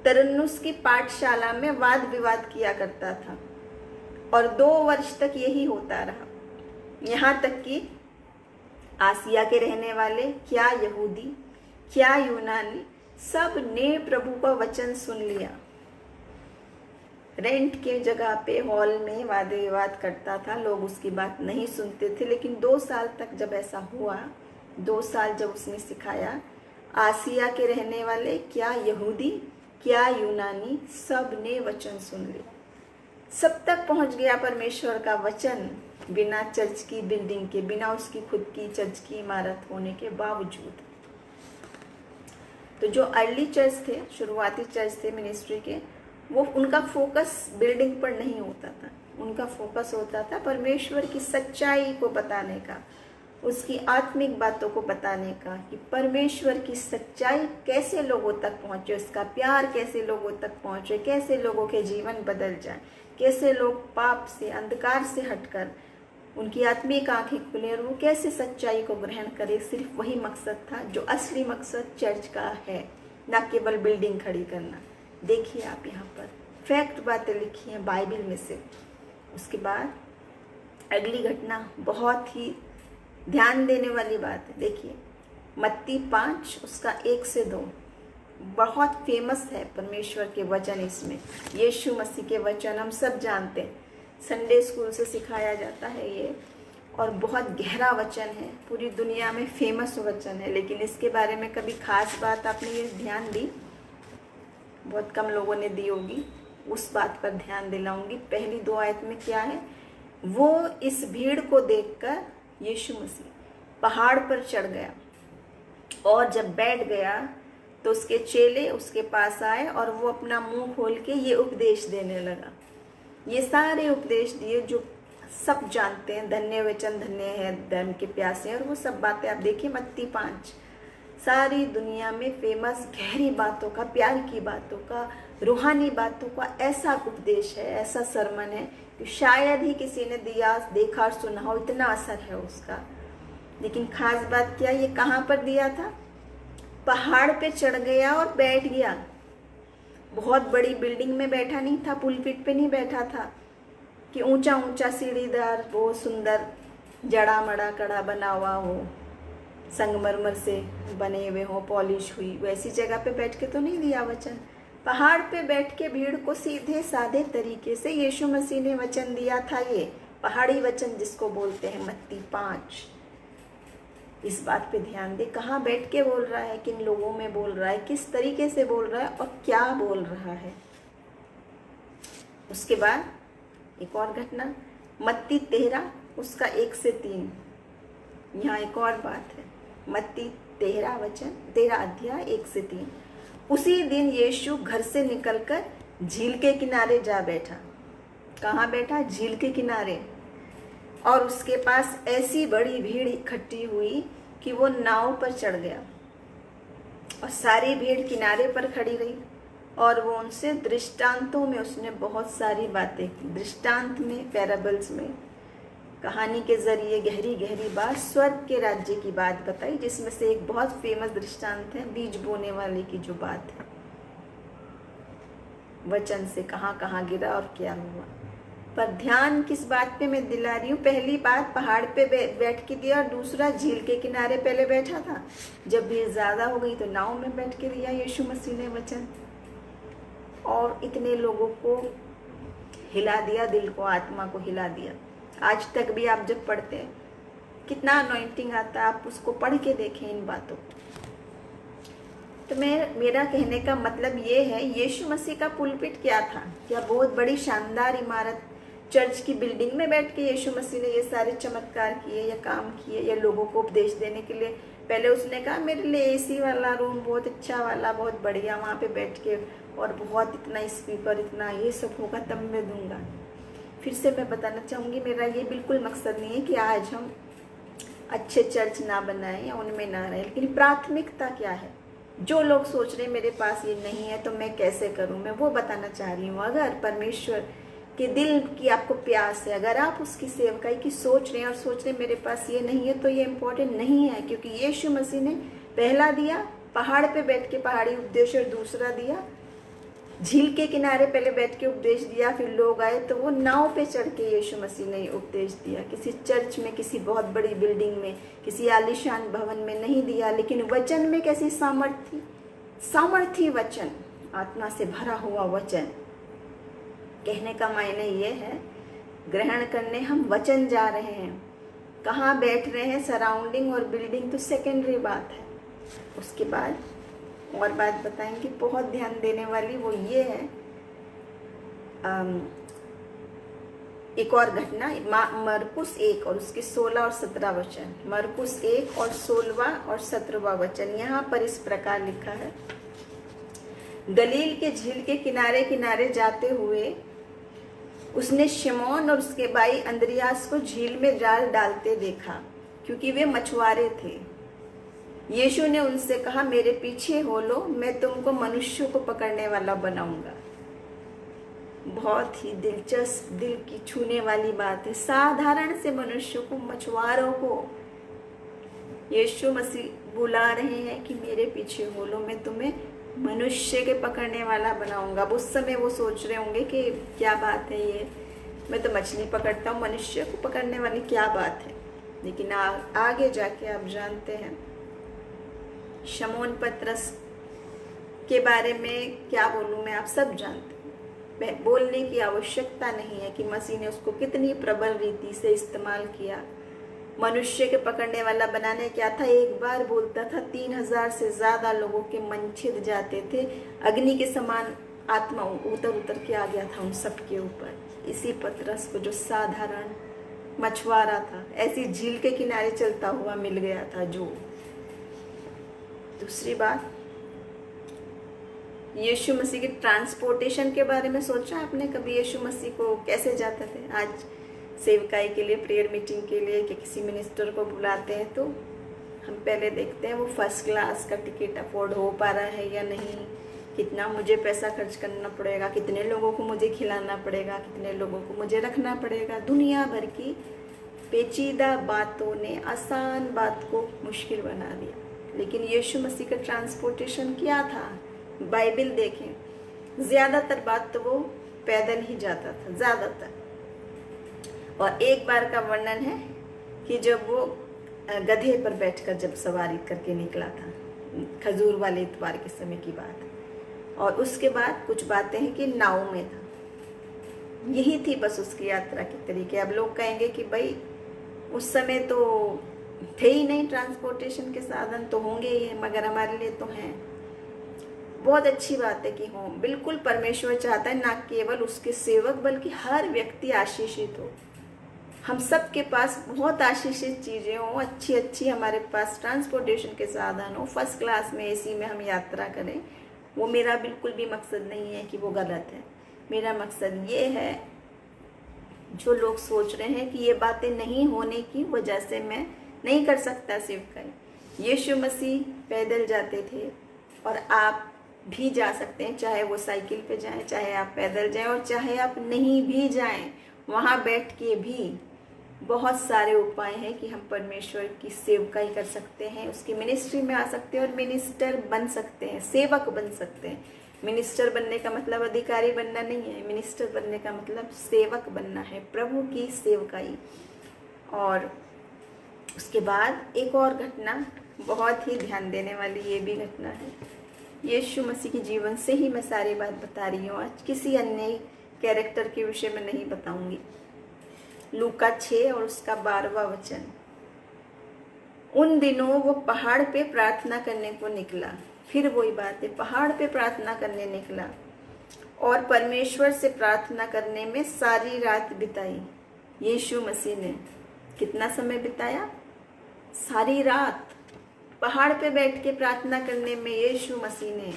तुरन्नुस की पाठशाला में वाद विवाद किया करता था, और 2 वर्ष तक यही होता रहा। यहाँ तक कि आसिया के रहने वाले, क्या यहूदी क्या यूनानी, सब ने प्रभु का वचन सुन लिया। रेंट के जगह पे हॉल में वाद विवाद करता था, लोग उसकी बात नहीं सुनते थे। लेकिन 2 साल तक जब ऐसा हुआ, 2 साल जब उसने सिखाया, आसिया के रहने वाले, क्या यहूदी क्या यूनानी, सब ने वचन सुन लिया। सब तक पहुंच गया परमेश्वर का वचन, बिना चर्च की बिल्डिंग के, बिना उसकी खुद की चर्च की इमारत होने के बावजूद। तो जो अर्ली चर्च थे, शुरुआती चर्च थे मिनिस्ट्री के, वो उनका फोकस बिल्डिंग पर नहीं होता था, उनका फोकस होता था परमेश्वर की सच्चाई को बताने का, उसकी आत्मिक बातों को बताने का, कि परमेश्वर की सच्चाई कैसे लोगों तक पहुंचे, उसका प्यार कैसे लोगों तक पहुंचे, कैसे लोगों के जीवन बदल जाए, कैसे लोग पाप से, अंधकार से हटकर उनकी आत्मिक आंखें खुले और वो कैसे सच्चाई को ग्रहण करे। सिर्फ वही मकसद था जो असली मकसद चर्च का है, न केवल बिल्डिंग खड़ी करना। देखिए आप यहाँ पर फैक्ट बातें लिखी हैं बाइबल में से। उसके बाद अगली घटना बहुत ही ध्यान देने वाली बात है। देखिए मत्ती 5 उसका 1 से 2 बहुत फेमस है परमेश्वर के वचन। इसमें यीशु मसीह के वचन हम सब जानते हैं, संडे स्कूल से सिखाया जाता है ये, और बहुत गहरा वचन है, पूरी दुनिया में फेमस वचन है। लेकिन इसके बारे में कभी खास बात आपने ये ध्यान दी, बहुत कम लोगों ने दी होगी, उस बात पर ध्यान दिलाऊंगी। पहली 2 आयत में क्या है, वो इस भीड़ को देखकर यीशु मसीह पहाड़ पर चढ़ गया, और जब बैठ गया तो उसके चेले उसके पास आए और वो अपना मुंह खोल के ये उपदेश देने लगा। ये सारे उपदेश दिए जो सब जानते हैं, धन्य वचन धन्य है धर्म के प्यासे, और वो सब बातें आप देखिए मत्ती 5 सारी दुनिया में फेमस, गहरी बातों का, प्यार की बातों का, रूहानी बातों का ऐसा उपदेश है, ऐसा सरमन है कि शायद ही किसी ने देखा और सुना हो, इतना असर है उसका। लेकिन खास बात क्या, ये कहाँ पर दिया था, पहाड़ पे चढ़ गया और बैठ गया। बहुत बड़ी बिल्डिंग में बैठा नहीं था, पुलपिट पे नहीं बैठा था कि ऊंचा ऊंचा सीढ़ीदार वो सुंदर जड़ा मड़ा कड़ा बना हुआ हो, संगमरमर से बने हुए हो, पॉलिश हुई, वैसी जगह पे बैठ के तो नहीं दिया वचन। पहाड़ पे बैठ के भीड़ को सीधे साधे तरीके से यीशु मसीह ने वचन दिया था। ये पहाड़ी वचन जिसको बोलते हैं मत्ती 5। इस बात पे ध्यान दे, कहाँ बैठ के बोल रहा है, किन लोगों में बोल रहा है, किस तरीके से बोल रहा है और क्या बोल रहा है। उसके बाद एक और घटना, मत्ती 13 उसका 1 से 3। यहाँ एक और बात है, मत्ती 13 अध्याय 1 से 3। उसी दिन यीशु घर से निकलकर झील के किनारे जा बैठा। कहाँ बैठा? झील के किनारे। और उसके पास ऐसी बड़ी भीड़ इकट्ठी हुई कि वो नाव पर चढ़ गया और सारी भीड़ किनारे पर खड़ी रही और वो उनसे दृष्टांतों में उसने बहुत सारी बातें की। दृष्टांत में, पैराबल्स में, कहानी के जरिए गहरी गहरी बात, स्वर्ग के राज्य की बात बताई, जिसमें से एक बहुत फेमस दृष्टांत है बीज बोने वाले की जो बात है, वचन से कहाँ कहाँ गिरा और क्या हुआ। पर ध्यान किस बात पे मैं दिला रही हूँ? पहली बात पहाड़ पे बैठ के दिया और दूसरा झील के किनारे पहले बैठा था। जब भीड़ ज्यादा हो गई तो नाव में बैठ के दिया यीशु मसीह ने वचन, और इतने लोगों को हिला दिया, दिल को, आत्मा को हिला दिया। आज तक भी आप जब पढ़ते हैं कितना अनॉइंटिंग आता है, आप उसको पढ़ के देखें इन बातों को। तो मेरा कहने का मतलब ये है, यीशु मसीह का पुलपिट क्या था? क्या बहुत बड़ी शानदार इमारत, चर्च की बिल्डिंग में बैठ के यीशु मसीह ने ये सारे चमत्कार किए या काम किए या लोगों को उपदेश देने के लिए? पहले उसने कहा मेरे लिए एसी वाला रूम, बहुत अच्छा वाला, बहुत बढ़िया, वहाँ पे बैठ के, और बहुत इतना स्पीकर, इतना ये सब होगा तब मैं दूंगा। फिर से मैं बताना चाहूँगी, मेरा ये बिल्कुल मकसद नहीं है कि आज हम अच्छे चर्च ना बनाएं या उनमें ना रहें, लेकिन प्राथमिकता क्या है? जो लोग सोच रहे हैं मेरे पास ये नहीं है तो मैं कैसे करूं, मैं वो बताना चाह रही हूँ। अगर परमेश्वर के दिल की आपको प्यास है, अगर आप उसकी सेवकाई की सोच रहे हैं और सोच रहे हैं मेरे पास ये नहीं है, तो ये इम्पोर्टेंट नहीं है, क्योंकि यीशु मसीह ने पहला दिया पहाड़ पे बैठ के पहाड़ी उपदेश, और दूसरा दिया झील के किनारे पहले बैठ के उपदेश दिया। फिर लोग आए तो वो नाव पे चढ़ के यीशु मसीह ने उपदेश दिया। किसी चर्च में, किसी बहुत बड़ी बिल्डिंग में, किसी आलीशान भवन में नहीं दिया, लेकिन वचन में कैसी सामर्थी वचन, आत्मा से भरा हुआ वचन। कहने का मायने ये है, ग्रहण करने हम वचन जा रहे हैं। कहाँ बैठ रहे हैं, सराउंडिंग और बिल्डिंग तो सेकेंडरी बात है। उसके बाद और बात बताएंगे बहुत ध्यान देने वाली, वो ये है, एक और घटना, मरकुस 1 और उसके 16 और 17 वचन। मरकुस 1 और 16वां और 17वां वचन यहाँ पर इस प्रकार लिखा है, गलील के झील के किनारे किनारे जाते हुए उसने शिमोन और उसके भाई अंद्रियास को झील में जाल डालते देखा, क्योंकि वे मछुआरे थे। यीशु ने उनसे कहा, मेरे पीछे हो लो, मैं तुमको मनुष्यों को पकड़ने वाला बनाऊंगा। बहुत ही दिलचस्प, दिल की छूने वाली बात है। साधारण से मनुष्यों को, मछुआरों को यीशु मसीह बुला रहे हैं कि मेरे पीछे हो लो, मैं तुम्हें मनुष्य के पकड़ने वाला बनाऊंगा। अब उस समय वो सोच रहे होंगे कि क्या बात है ये, मैं तो मछली पकड़ता हूँ, मनुष्य को पकड़ने वाली क्या बात है। लेकिन आगे जाके आप जानते हैं शमौन पतरस के बारे में क्या बोलूं मैं, आप सब जानते हैं। बोलने की आवश्यकता नहीं है कि मसीह ने उसको कितनी प्रबल रीति से इस्तेमाल किया। मनुष्य के पकड़ने वाला बनाने क्या था, एक बार बोलता था 3000 से ज्यादा लोगों के मन छिद जाते थे, अग्नि के समान आत्मा उतर उतर के आ गया था उन सब के ऊपर। इसी पतरस को, जो साधारण मछुआरा था, ऐसी झील के किनारे चलता हुआ मिल गया था। जो दूसरी बात, यीशु मसीह के ट्रांसपोर्टेशन के बारे में सोचा आपने कभी? यीशु मसीह को कैसे जाते थे? आज सेवकाई के लिए, प्रेयर मीटिंग के लिए कि किसी मिनिस्टर को बुलाते हैं तो हम पहले देखते हैं वो फर्स्ट क्लास का टिकट अफोर्ड हो पा रहा है या नहीं, कितना मुझे पैसा खर्च करना पड़ेगा, कितने लोगों को मुझे खिलाना पड़ेगा, कितने लोगों को मुझे रखना पड़ेगा। दुनिया भर की पेचीदा बातों ने आसान बात को मुश्किल बना दिया। लेकिन यीशु मसीह का ट्रांसपोर्टेशन क्या था? बाइबल देखें, ज्यादातर बात तो वो पैदल ही जाता था, ज्यादातर। और एक बार का वर्णन है कि जब वो गधे पर बैठकर जब सवारी करके निकला था, खजूर वाले इतवार के समय की बात। और उसके बाद कुछ बातें हैं कि नाव में था। यही थी बस उसकी यात्रा के तरीके। अब लोग कहेंगे कि भाई उस समय तो थे ही नहीं ट्रांसपोर्टेशन के साधन, तो होंगे ही, मगर हमारे लिए तो हैं। बहुत अच्छी बात है कि हों। बिल्कुल परमेश्वर चाहता है ना केवल उसके सेवक बल्कि हर व्यक्ति आशीषित हो। हम सब के पास बहुत आशीषित चीज़ें हों, अच्छी अच्छी हमारे पास ट्रांसपोर्टेशन के साधन हो, फर्स्ट क्लास में एसी में हम यात्रा करें, वो मेरा बिल्कुल भी मकसद नहीं है कि वो गलत है। मेरा मकसद ये है, जो लोग सोच रहे हैं कि ये बातें नहीं होने की वजह से मैं नहीं कर सकता सेवकाई। यीशु मसीह पैदल जाते थे और आप भी जा सकते हैं, चाहे वो साइकिल पे जाएं, चाहे आप पैदल जाएं और चाहे आप नहीं भी जाएं, वहाँ बैठ के भी बहुत सारे उपाय हैं कि हम परमेश्वर की सेवकाई कर सकते हैं, उसकी मिनिस्ट्री में आ सकते हैं और मिनिस्टर बन सकते हैं, सेवक बन सकते हैं। मिनिस्टर बनने का मतलब अधिकारी बनना नहीं है, मिनिस्टर बनने का मतलब सेवक बनना है, प्रभु की सेवकाई। और उसके बाद एक और घटना बहुत ही ध्यान देने वाली ये भी घटना है। यीशु मसीह के जीवन से ही मैं सारी बात बता रही हूँ, आज किसी अन्य कैरेक्टर के विषय में नहीं बताऊंगी। लूका 6 और उसका 12वां वचन। उन दिनों वो पहाड़ पे प्रार्थना करने को निकला। फिर वही बात है, पहाड़ पे प्रार्थना करने निकला और परमेश्वर से प्रार्थना करने में सारी रात बिताई। यीशु मसीह ने कितना समय बिताया? सारी रात पहाड़ पे बैठ के प्रार्थना करने में यीशु मसीह ने।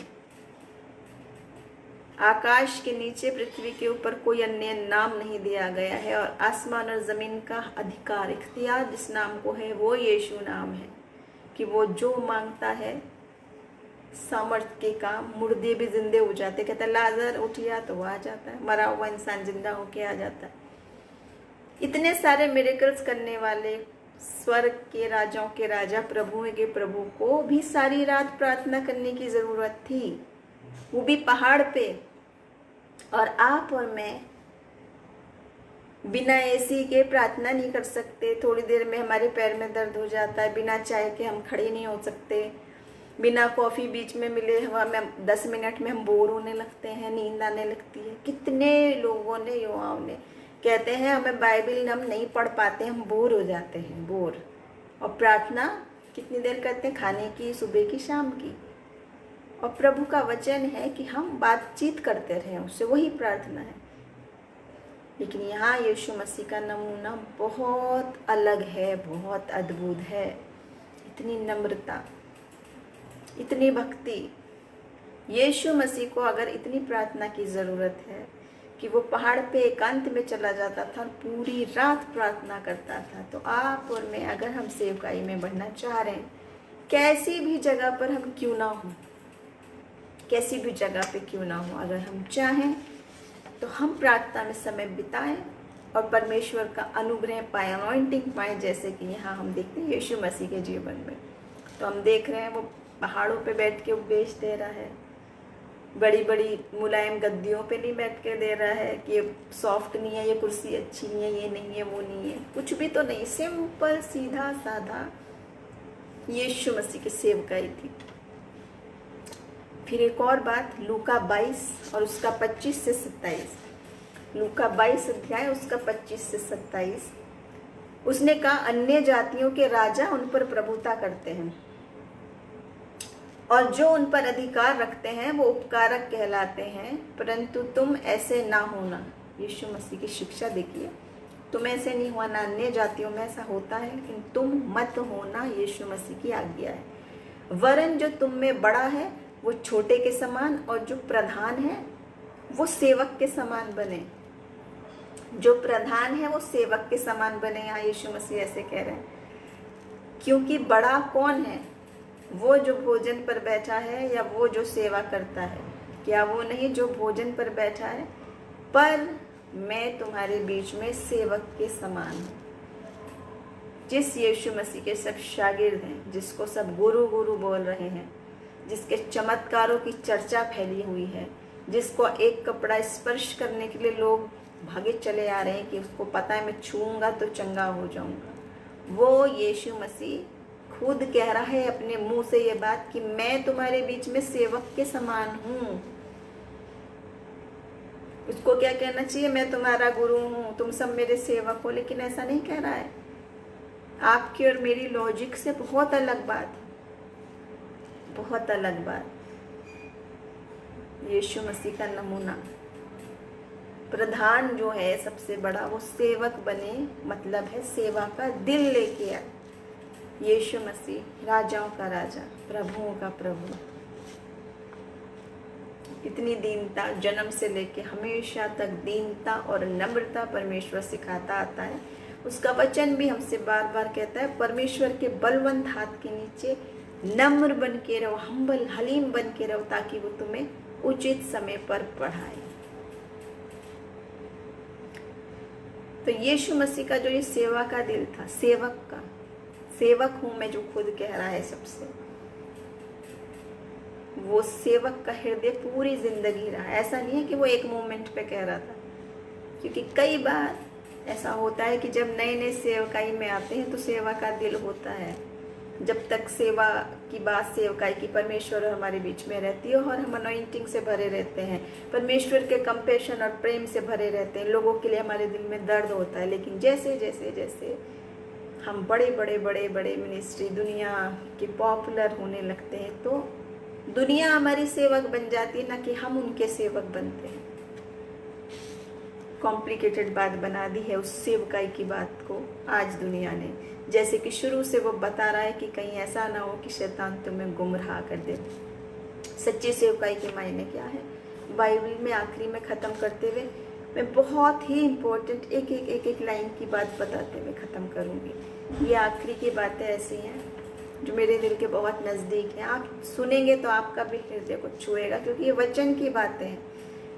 आकाश के नीचे पृथ्वी के ऊपर कोई अन्य नाम नहीं दिया गया है और आसमान और जमीन का अधिकार, इख्तियार जिस नाम को है वो यीशु नाम है, कि वो जो मांगता है सामर्थ्य के काम, मुर्दे भी जिंदे हो जाते। कहता है लाजर उठिया तो वो आ जाता है, मरा हुआ इंसान जिंदा होके आ जाता है। इतने सारे मिरेकल्स करने वाले स्वर्ग के राजाओं के राजा, प्रभुओं के प्रभु को भी सारी रात प्रार्थना करने की जरूरत थी, वो भी पहाड़ पे। और आप और मैं बिना एसी के प्रार्थना नहीं कर सकते, थोड़ी देर में हमारे पैर में दर्द हो जाता है, बिना चाय के हम खड़े नहीं हो सकते, बिना कॉफ़ी बीच में मिले हवा में 10 मिनट में हम बोर होने लगते हैं, नींद आने लगती है। कितने लोगों ने, युवाओं ने कहते हैं हमें बाइबल हम नहीं पढ़ पाते, हम बोर हो जाते हैं, बोर। और प्रार्थना कितनी देर करते हैं? खाने की, सुबह की, शाम की। और प्रभु का वचन है कि हम बातचीत करते रहें उससे, वही प्रार्थना है। लेकिन यहाँ यीशु मसीह का नमूना बहुत अलग है, बहुत अद्भुत है। इतनी नम्रता, इतनी भक्ति। यीशु मसीह को अगर इतनी प्रार्थना की ज़रूरत है कि वो पहाड़ पे एकांत में चला जाता था और पूरी रात प्रार्थना करता था, तो आप और मैं अगर हम सेवकाई में बढ़ना चाह रहे हैं, कैसी भी जगह पर हम क्यों ना हो, कैसी भी जगह पे क्यों ना हो, अगर हम चाहें तो हम प्रार्थना में समय बिताएं और परमेश्वर का अनुग्रह पाएं, अनॉइंटिंग पाएं। जैसे कि यहाँ हम देखते हैं यीशु मसीह के जीवन में, तो हम देख रहे हैं वो पहाड़ों पे बैठ के उपदेश दे रहा है, बड़ी बड़ी मुलायम गद्दियों पे नहीं बैठ के दे रहा है कि ये सॉफ्ट नहीं है, ये कुर्सी अच्छी नहीं है, ये नहीं है, वो नहीं है, कुछ भी तो नहीं, सिंपल सीधा साधा यीशु मसीह की सेवकाई थी। फिर एक और बात, लूका 22 और उसका 25 से 27। लूका 22 अध्याय उसका 25 से 27। उसने कहा अन्य जातियों के राजा उन पर प्रभुता करते हैं और जो उन पर अधिकार रखते हैं वो उपकारक कहलाते हैं, परंतु तुम ऐसे ना होना। यीशु मसीह की शिक्षा देखिए, तुम ऐसे नहीं होना। अन्य जातियों में ऐसा होता है लेकिन तुम मत होना, यीशु मसीह की आज्ञा है। वरन जो तुम में बड़ा है वो छोटे के समान और जो प्रधान है वो सेवक के समान बने। जो प्रधान है वो सेवक के समान बने। यहाँ यीशु मसीह ऐसे कह रहे हैं, क्योंकि बड़ा कौन है? वो जो भोजन पर बैठा है या वो जो सेवा करता है? क्या वो नहीं जो भोजन पर बैठा है? पर मैं तुम्हारे बीच में सेवक के समान हूँ। जिस यीशु मसीह के सब शागिर्द हैं, जिसको सब गुरु गुरु बोल रहे हैं, जिसके चमत्कारों की चर्चा फैली हुई है, जिसको एक कपड़ा स्पर्श करने के लिए लोग भागे चले आ रहे हैं कि उसको पता है मैं छूऊंगा तो चंगा हो जाऊंगा, वो यीशु मसीह खुद कह रहा है अपने मुंह से ये बात कि मैं तुम्हारे बीच में सेवक के समान हूँ। उसको क्या कहना चाहिए? मैं तुम्हारा गुरु हूँ, तुम सब मेरे सेवक हो, लेकिन ऐसा नहीं कह रहा है। आपकी और मेरी लॉजिक से बहुत अलग बात है, बहुत अलग बात। यीशु मसीह का नमूना प्रधान जो है सबसे बड़ा वो सेवक बने, मतलब है सेवा का दिल लेके आए। यीशु मसीह राजाओं का राजा, प्रभुओं का प्रभु, इतनी दीनता जन्म से लेके हमेशा तक दीनता और नम्रता परमेश्वर सिखाता आता है। उसका वचन भी हमसे बार बार कहता है, परमेश्वर के बलवंत हाथ के नीचे नम्र बन के रहो, हम्बल हलीम बन के रहो, ताकि वो तुम्हें उचित समय पर पढ़ाए। तो यीशु मसीह का जो ये सेवा का दिल था, सेवक का, सेवक हूं मैं जो खुद कह रहा है सबसे, वो सेवक का हृदय पूरी जिंदगी रहा। ऐसा नहीं है कि वो एक मोमेंट पे कह रहा था, क्योंकि कई बार ऐसा होता है कि जब नए नए सेवकाई में आते हैं तो सेवा का दिल होता है। जब तक सेवा की बात, सेवकाई की, परमेश्वर हमारे बीच में रहती है और हम अनॉइंटिंग से भरे रहते हैं, परमेश्वर के कंपैशन और प्रेम से भरे रहते हैं, लोगों के लिए हमारे दिल में दर्द होता है। लेकिन जैसे जैसे जैसे हम बड़े बड़े बड़े बड़े मिनिस्ट्री दुनिया के पॉपुलर होने लगते हैं तो दुनिया हमारी सेवक बन जाती है, ना कि हम उनके सेवक बनते हैं। कॉम्प्लिकेटेड बात बना दी है उस सेवकाई की बात को आज दुनिया ने। जैसे कि शुरू से वो बता रहा है कि कहीं ऐसा ना हो कि शैतान तुम्हें गुमराह कर दे। सच्ची सेवकाई के मायने क्या है, बाइबल में आखिरी में ख़त्म करते हुए मैं बहुत ही इम्पोर्टेंट एक लाइन की बात बताते हुए ख़त्म करूँगी। ये आखिरी की बातें ऐसी हैं जो मेरे दिल के बहुत नज़दीक हैं। आप सुनेंगे तो आपका भी हृदय को छुएगा, क्योंकि ये वचन की बातें हैं,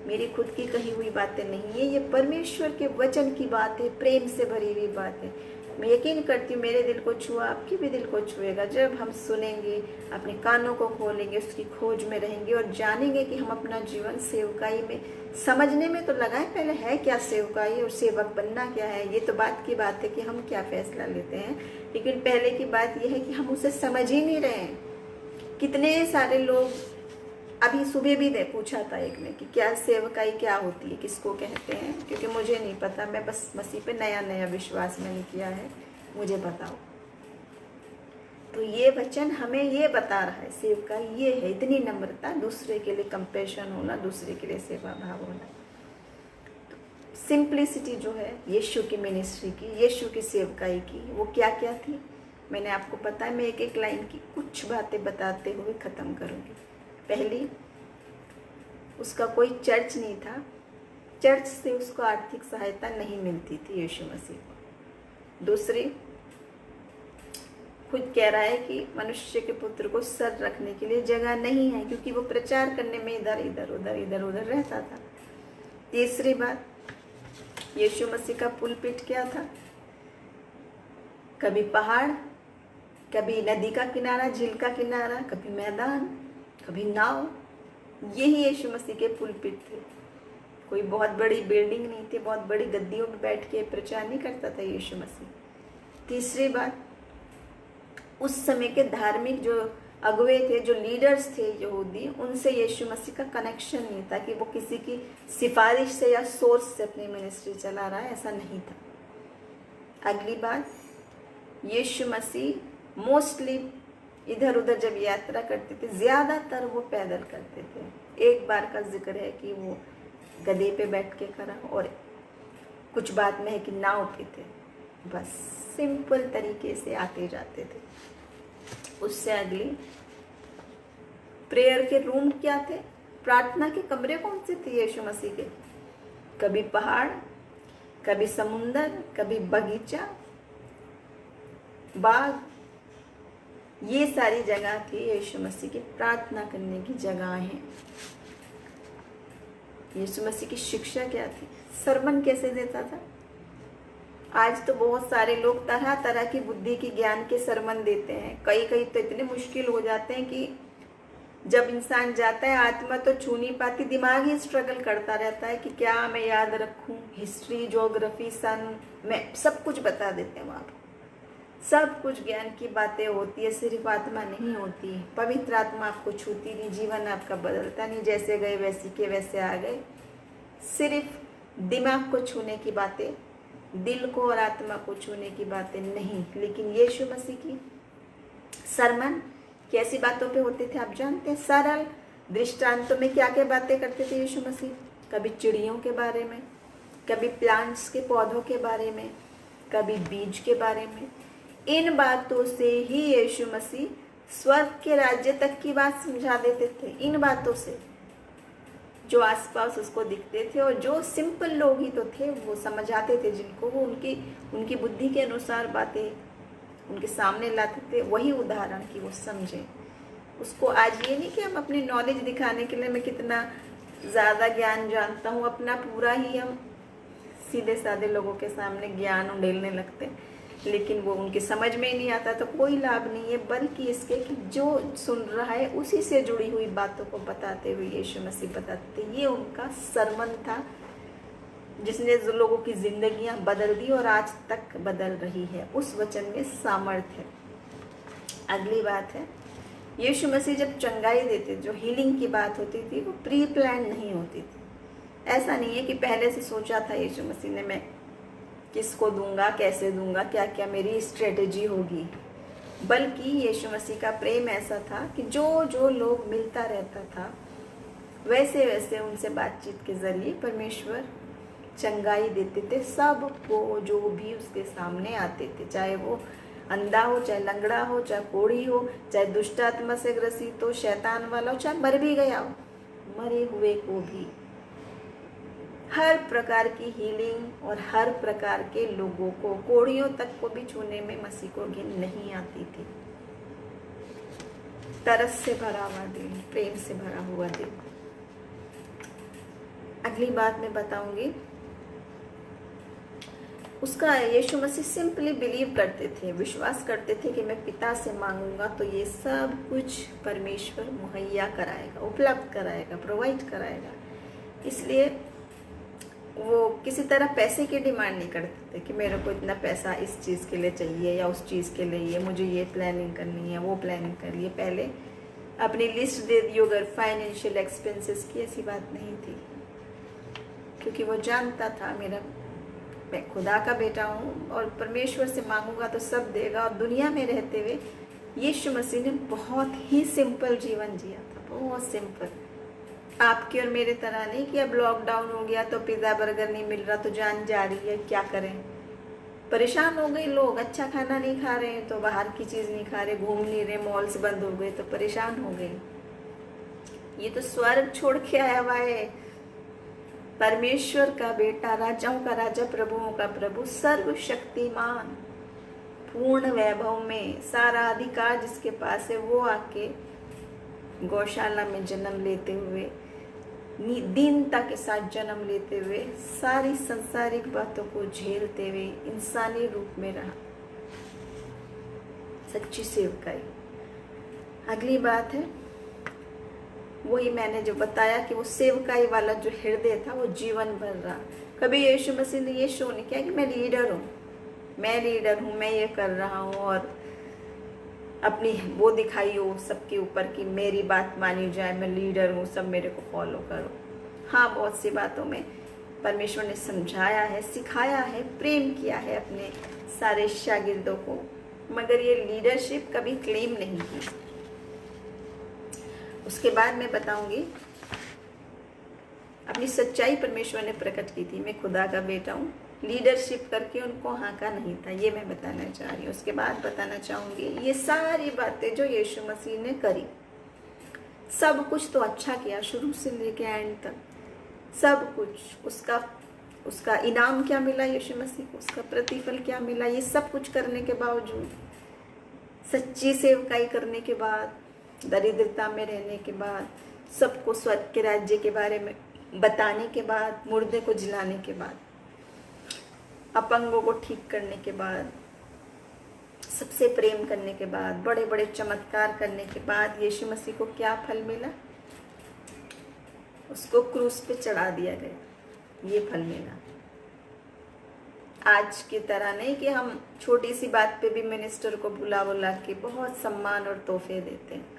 मेरी खुद की कही हुई बातें नहीं है, ये परमेश्वर के वचन की बात है, प्रेम से भरी हुई बात है। मैं यकीन करती हूँ मेरे दिल को छुआ, आपकी भी दिल को छुएगा जब हम सुनेंगे, अपने कानों को खोलेंगे, उसकी खोज में रहेंगे और जानेंगे कि हम अपना जीवन सेवकाई में, समझने में तो लगाएं पहले है क्या सेवकाई और सेवक बनना क्या है। ये तो बात की बात है कि हम क्या फैसला लेते हैं, लेकिन पहले की बात यह है कि हम उसे समझ ही नहीं रहे हैं। कितने सारे लोग, अभी सुबह भी पूछा था एक ने कि क्या सेवकाई क्या होती है, किसको कहते हैं, क्योंकि मुझे नहीं पता, मैं बस मसीह पे नया नया विश्वास मैंने किया है, मुझे बताओ। तो ये वचन हमें ये बता रहा है, सेवकाई ये है, इतनी नम्रता, दूसरे के लिए कंपैशन होना, दूसरे के लिए सेवा भाव होना। तो सिंप्लिसिटी जो है यीशु की मिनिस्ट्री की, यीशु की सेवकाई की, वो क्या क्या थी मैंने आपको पता है। मैं एक लाइन की कुछ बातें बताते हुए ख़त्म करूँगी। पहली, उसका कोई चर्च नहीं था, चर्च से उसको आर्थिक सहायता नहीं मिलती थी यीशु मसीह को। दूसरी, खुद कह रहा है कि मनुष्य के पुत्र को सर रखने के लिए जगह नहीं है, क्योंकि वो प्रचार करने में इधर उधर रहता था। तीसरी बात, यीशु मसीह का पुलपिट क्या था, कभी पहाड़, कभी नदी का किनारा, झील का किनारा, कभी मैदान, कभी नाव, यही यीशु मसीह के पुलपिट थे। कोई बहुत बड़ी बिल्डिंग नहीं थी, बहुत बड़ी गद्दियों में बैठ के प्रचार नहीं करता था यीशु मसीह। तीसरी बात, उस समय के धार्मिक जो अगुवे थे, जो लीडर्स थे यहूदी, उनसे यीशु मसीह का कनेक्शन नहीं था कि वो किसी की सिफारिश से या सोर्स से अपनी मिनिस्ट्री चला रहा है, ऐसा नहीं था। अगली बात, यीशु मसीह मोस्टली इधर उधर जब यात्रा करते थे, ज़्यादातर वो पैदल करते थे। एक बार का जिक्र है कि वो गधे पे बैठ के करा, और कुछ बात में है कि नाव पे थे। बस सिंपल तरीके से आते जाते थे। उससे अगली, प्रेयर के रूम क्या थे, प्रार्थना के कमरे कौन से थे यीशु मसीह के, कभी पहाड़, कभी समुंदर, कभी बगीचा, बाग, ये सारी जगह थी यीशु मसीह की प्रार्थना करने की जगह है। यीशु मसीह की शिक्षा क्या थी, सरमन कैसे देता था। आज तो बहुत सारे लोग तरह तरह की बुद्धि की ज्ञान के सरमन देते हैं, कई कई तो इतने मुश्किल हो जाते हैं कि जब इंसान जाता है आत्मा तो छू नहीं पाती, दिमाग ही स्ट्रगल करता रहता है कि क्या मैं याद रखूं, हिस्ट्री, ज्योग्राफी, सन, मैं सब कुछ बता देते हैं वहाँ पर, सब कुछ ज्ञान की बातें होती है, सिर्फ आत्मा नहीं होती। पवित्र आत्मा आपको छूती नहीं, जीवन आपका बदलता नहीं, जैसे गए वैसे के वैसे आ गए। सिर्फ दिमाग को छूने की बातें, दिल को और आत्मा को छूने की बातें नहीं। लेकिन यीशु मसीह की सरमन कैसी बातों पे होते थे आप जानते हैं, सरल दृष्टांतों में क्या क्या बातें करते थे यीशु मसीह। कभी चिड़ियों के बारे में, कभी प्लांट्स के पौधों के बारे में, कभी बीज के बारे में। इन बातों से ही यीशु मसीह स्वर्ग के राज्य तक की बात समझा देते थे। इन बातों से जो आसपास उसको दिखते थे, और जो सिंपल लोग ही तो थे वो समझ आते थे, जिनको वो उनकी बुद्धि के अनुसार बातें उनके सामने लाते थे, वही उदाहरण कि वो समझें उसको। आज ये नहीं कि हम अपनी नॉलेज दिखाने के लिए मैं कितना ज़्यादा ज्ञान जानता हूँ, अपना पूरा ही हम सीधे साधे लोगों के सामने ज्ञान उंडेलने लगते हैं, लेकिन वो उनकी समझ में ही नहीं आता तो कोई लाभ नहीं है। बल्कि इसके कि जो सुन रहा है उसी से जुड़ी हुई बातों को बताते हुए यीशु मसीह बताते थे। ये उनका सरमन था जिसने जो लोगों की जिंदगियां बदल दी और आज तक बदल रही है। उस वचन में सामर्थ्य है। अगली बात है, यीशु मसीह जब चंगाई देते, जो हीलिंग की बात होती थी, वो प्री प्लान नहीं होती थी। ऐसा नहीं है कि पहले से सोचा था यीशु मसीह ने मैं किसको दूंगा, कैसे दूंगा, क्या क्या मेरी स्ट्रेटेजी होगी। बल्कि यीशु मसीह का प्रेम ऐसा था कि जो जो लोग मिलता रहता था वैसे वैसे उनसे बातचीत के जरिए परमेश्वर चंगाई देते थे सबको, जो भी उसके सामने आते थे, चाहे वो अंधा हो, चाहे लंगड़ा हो, चाहे कोढ़ी हो, चाहे दुष्ट आत्मा से ग्रसित हो, शैतान वाला हो, चाहे मर भी गया हो, मरे हुए को भी। हर प्रकार की हीलिंग और हर प्रकार के लोगों को, कोढ़ियों तक को भी छूने में मसीह को घिन नहीं आती थी। तरस से भरा हुआ दिल, प्रेम से भरा हुआ दिल। अगली बात मैं बताऊंगी, उसका यीशु मसीह सिंपली बिलीव करते थे, विश्वास करते थे कि मैं पिता से मांगूंगा तो ये सब कुछ परमेश्वर मुहैया कराएगा, उपलब्ध कराएगा, प्रोवाइड कराएगा। इसलिए वो किसी तरह पैसे की डिमांड नहीं करते थे कि मेरे को इतना पैसा इस चीज़ के लिए चाहिए या उस चीज़ के लिए, मुझे ये प्लानिंग करनी है, वो प्लानिंग कर लिए। पहले अपनी लिस्ट दे दी अगर फाइनेंशियल एक्सपेंसेस की, ऐसी बात नहीं थी, क्योंकि वो जानता था मैं खुदा का बेटा हूँ और परमेश्वर से मांगूंगा तो सब देगा। और दुनिया में रहते हुए यीशु मसीह ने बहुत ही सिंपल जीवन जिया था, बहुत सिंपल। आपके और मेरे तरह नहीं कि अब लॉकडाउन हो गया तो पिज़्ज़ा बर्गर नहीं मिल रहा तो जान जा रही है, क्या करें। परेशान हो गए लोग, अच्छा खाना नहीं खा रहे हैं तो बाहर की चीज़ नहीं खा रहे, घूम नहीं रहे, मॉल्स बंद हो गए तो परेशान हो गए। ये तो स्वर्ग छोड़ के आया हुआ है, परमेश्वर का बेटा, राजाओं का राजा, प्रभुओं का प्रभु, सर्वशक्तिमान, पूर्ण वैभव में सारा अधिकार जिसके पास है, वो आके गौशाला में जन्म लेते हुए, दीनता के साथ जन्म लेते हुए, सारी संसारिक बातों को झेलते हुए इंसानी रूप में रहा। सच्ची सेवकाई। अगली बात है, वही मैंने जो बताया कि वो सेवकाई वाला जो हृदय था वो जीवन भर रहा। कभी यीशु मसीह ने ये शो नहीं किया कि मैं लीडर हूँ, मैं ये कर रहा हूँ और अपनी वो दिखाई हो सबके ऊपर कि मेरी बात मानी जाए, मैं लीडर हूँ, सब मेरे को फॉलो करो। हाँ, बहुत सी बातों में परमेश्वर ने समझाया है, सिखाया है, प्रेम किया है अपने सारे शागिर्दों को, मगर ये लीडरशिप कभी क्लेम नहीं की। उसके बाद मैं बताऊंगी अपनी सच्चाई परमेश्वर ने प्रकट की थी, मैं खुदा का बेटा हूँ। लीडरशिप करके उनको हाँका नहीं था, ये मैं बताना चाह रही हूँ। उसके बाद बताना चाहूँगी ये सारी बातें जो यीशु मसीह ने करी, सब कुछ तो अच्छा किया, शुरू से लेके एंड तक सब कुछ। उसका इनाम क्या मिला यीशु मसीह को, उसका प्रतिफल क्या मिला, ये सब कुछ करने के बावजूद, सच्ची सेवकाई करने के बाद, दरिद्रता में रहने के बाद, सबको स्वर्ग के राज्य के बारे में बताने के बाद, मुर्दे को जिलाने के बाद, अपंगों को ठीक करने के बाद, सबसे प्रेम करने के बाद, बड़े बड़े चमत्कार करने के बाद यीशु मसीह को क्या फल मिला? उसको क्रूस पे चढ़ा दिया गया, ये फल मिला। आज की तरह नहीं कि हम छोटी सी बात पे भी मिनिस्टर को बुला के बहुत सम्मान और तोहफे देते हैं।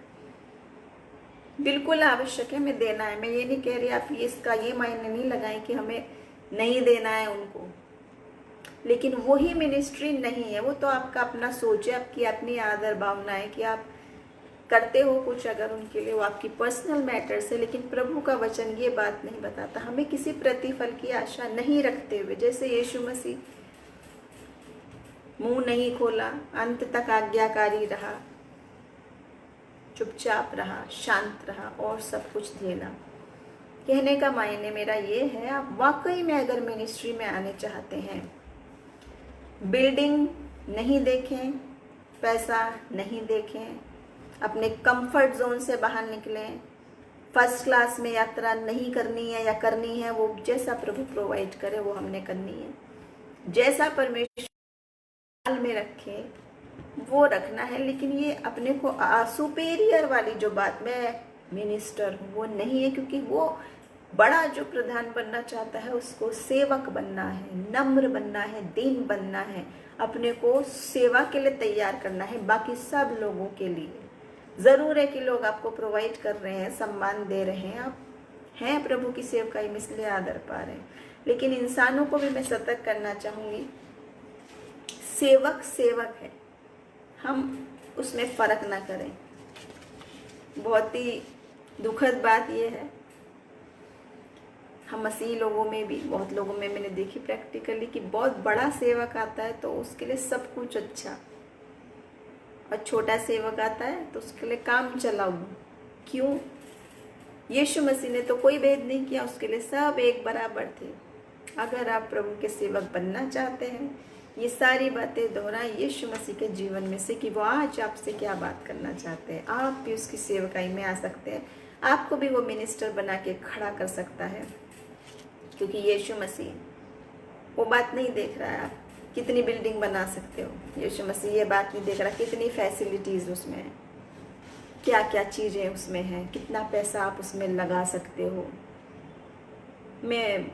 बिल्कुल आवश्यक है, हमें देना है। मैं ये नहीं कह रही, आप इसका ये मायने नहीं लगाएं कि हमें नहीं देना है उनको, लेकिन वही मिनिस्ट्री नहीं है। वो तो आपका अपना सोच है, आपकी अपनी आदर भावना है कि आप करते हो कुछ अगर उनके लिए, वो आपकी पर्सनल मैटर्स है, लेकिन प्रभु का वचन ये बात नहीं बताता। हमें किसी प्रतिफल की आशा नहीं रखते हुए, जैसे यीशु मसीह मुंह नहीं खोला, अंत तक आज्ञाकारी रहा, चुपचाप रहा, शांत रहा और सब कुछ झेला। कहने का मायने मेरा ये है, आप वाकई में अगर मिनिस्ट्री में आने चाहते हैं, बिल्डिंग नहीं देखें, पैसा नहीं देखें, अपने कंफर्ट जोन से बाहर निकलें, फर्स्ट क्लास में यात्रा नहीं करनी है, या करनी है वो जैसा प्रभु प्रोवाइड करे वो हमने करनी है, जैसा परमेश्वर में रखे वो रखना है। लेकिन ये अपने को सुपेरियर वाली जो बात, मैं मिनिस्टर हूँ, वो नहीं है, क्योंकि वो बड़ा जो प्रधान बनना चाहता है उसको सेवक बनना है, नम्र बनना है, दीन बनना है, अपने को सेवा के लिए तैयार करना है, बाकी सब लोगों के लिए। जरूर है कि लोग आपको प्रोवाइड कर रहे हैं, सम्मान दे रहे हैं, आप हैं प्रभु की सेवकाई में इसलिए आदर पा रहे हैं, लेकिन इंसानों को भी मैं सतर्क करना चाहूंगी, सेवक सेवक है, हम उसमें फर्क ना करें। बहुत ही दुखद बात यह है, हम मसीही लोगों में भी, बहुत लोगों में मैंने देखी प्रैक्टिकली कि बहुत बड़ा सेवक आता है तो उसके लिए सब कुछ अच्छा, और छोटा सेवक आता है तो उसके लिए काम चलाऊ। क्यों? यीशु मसीह ने तो कोई भेद नहीं किया, उसके लिए सब एक बराबर थे। अगर आप प्रभु के सेवक बनना चाहते हैं, ये सारी बातें दोहराएं यीशु मसीह के जीवन में से कि वो आज आपसे क्या बात करना चाहते हैं। आप भी उसकी सेवकाई में आ सकते हैं, आपको भी वो मिनिस्टर बना के खड़ा कर सकता है, क्योंकि यीशु मसीह वो बात नहीं देख रहा है आप कितनी बिल्डिंग बना सकते हो। यीशु मसीह ये बात नहीं देख रहा कितनी फैसिलिटीज़ उसमें है, क्या क्या चीज़ें उसमें हैं, कितना पैसा आप उसमें लगा सकते हो। मैं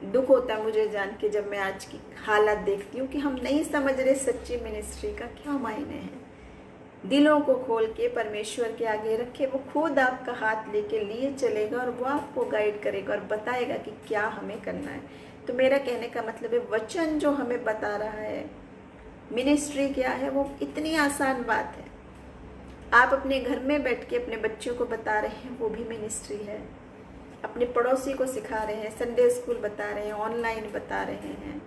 दुख होता है मुझे जान के, जब मैं आज की हालत देखती हूँ कि हम नहीं समझ रहे सच्ची मिनिस्ट्री का क्या मायने है। दिलों को खोल के परमेश्वर के आगे रखे, वो खुद आपका हाथ लेके लिए चलेगा और वो आपको गाइड करेगा और बताएगा कि क्या हमें करना है। तो मेरा कहने का मतलब है, वचन जो हमें बता रहा है मिनिस्ट्री क्या है, वो इतनी आसान बात है। आप अपने घर में बैठ के अपने बच्चों को बता रहे हैं, वो भी मिनिस्ट्री है। अपने पड़ोसी को सिखा रहे हैं, संडे स्कूल बता रहे हैं, ऑनलाइन बता रहे हैं,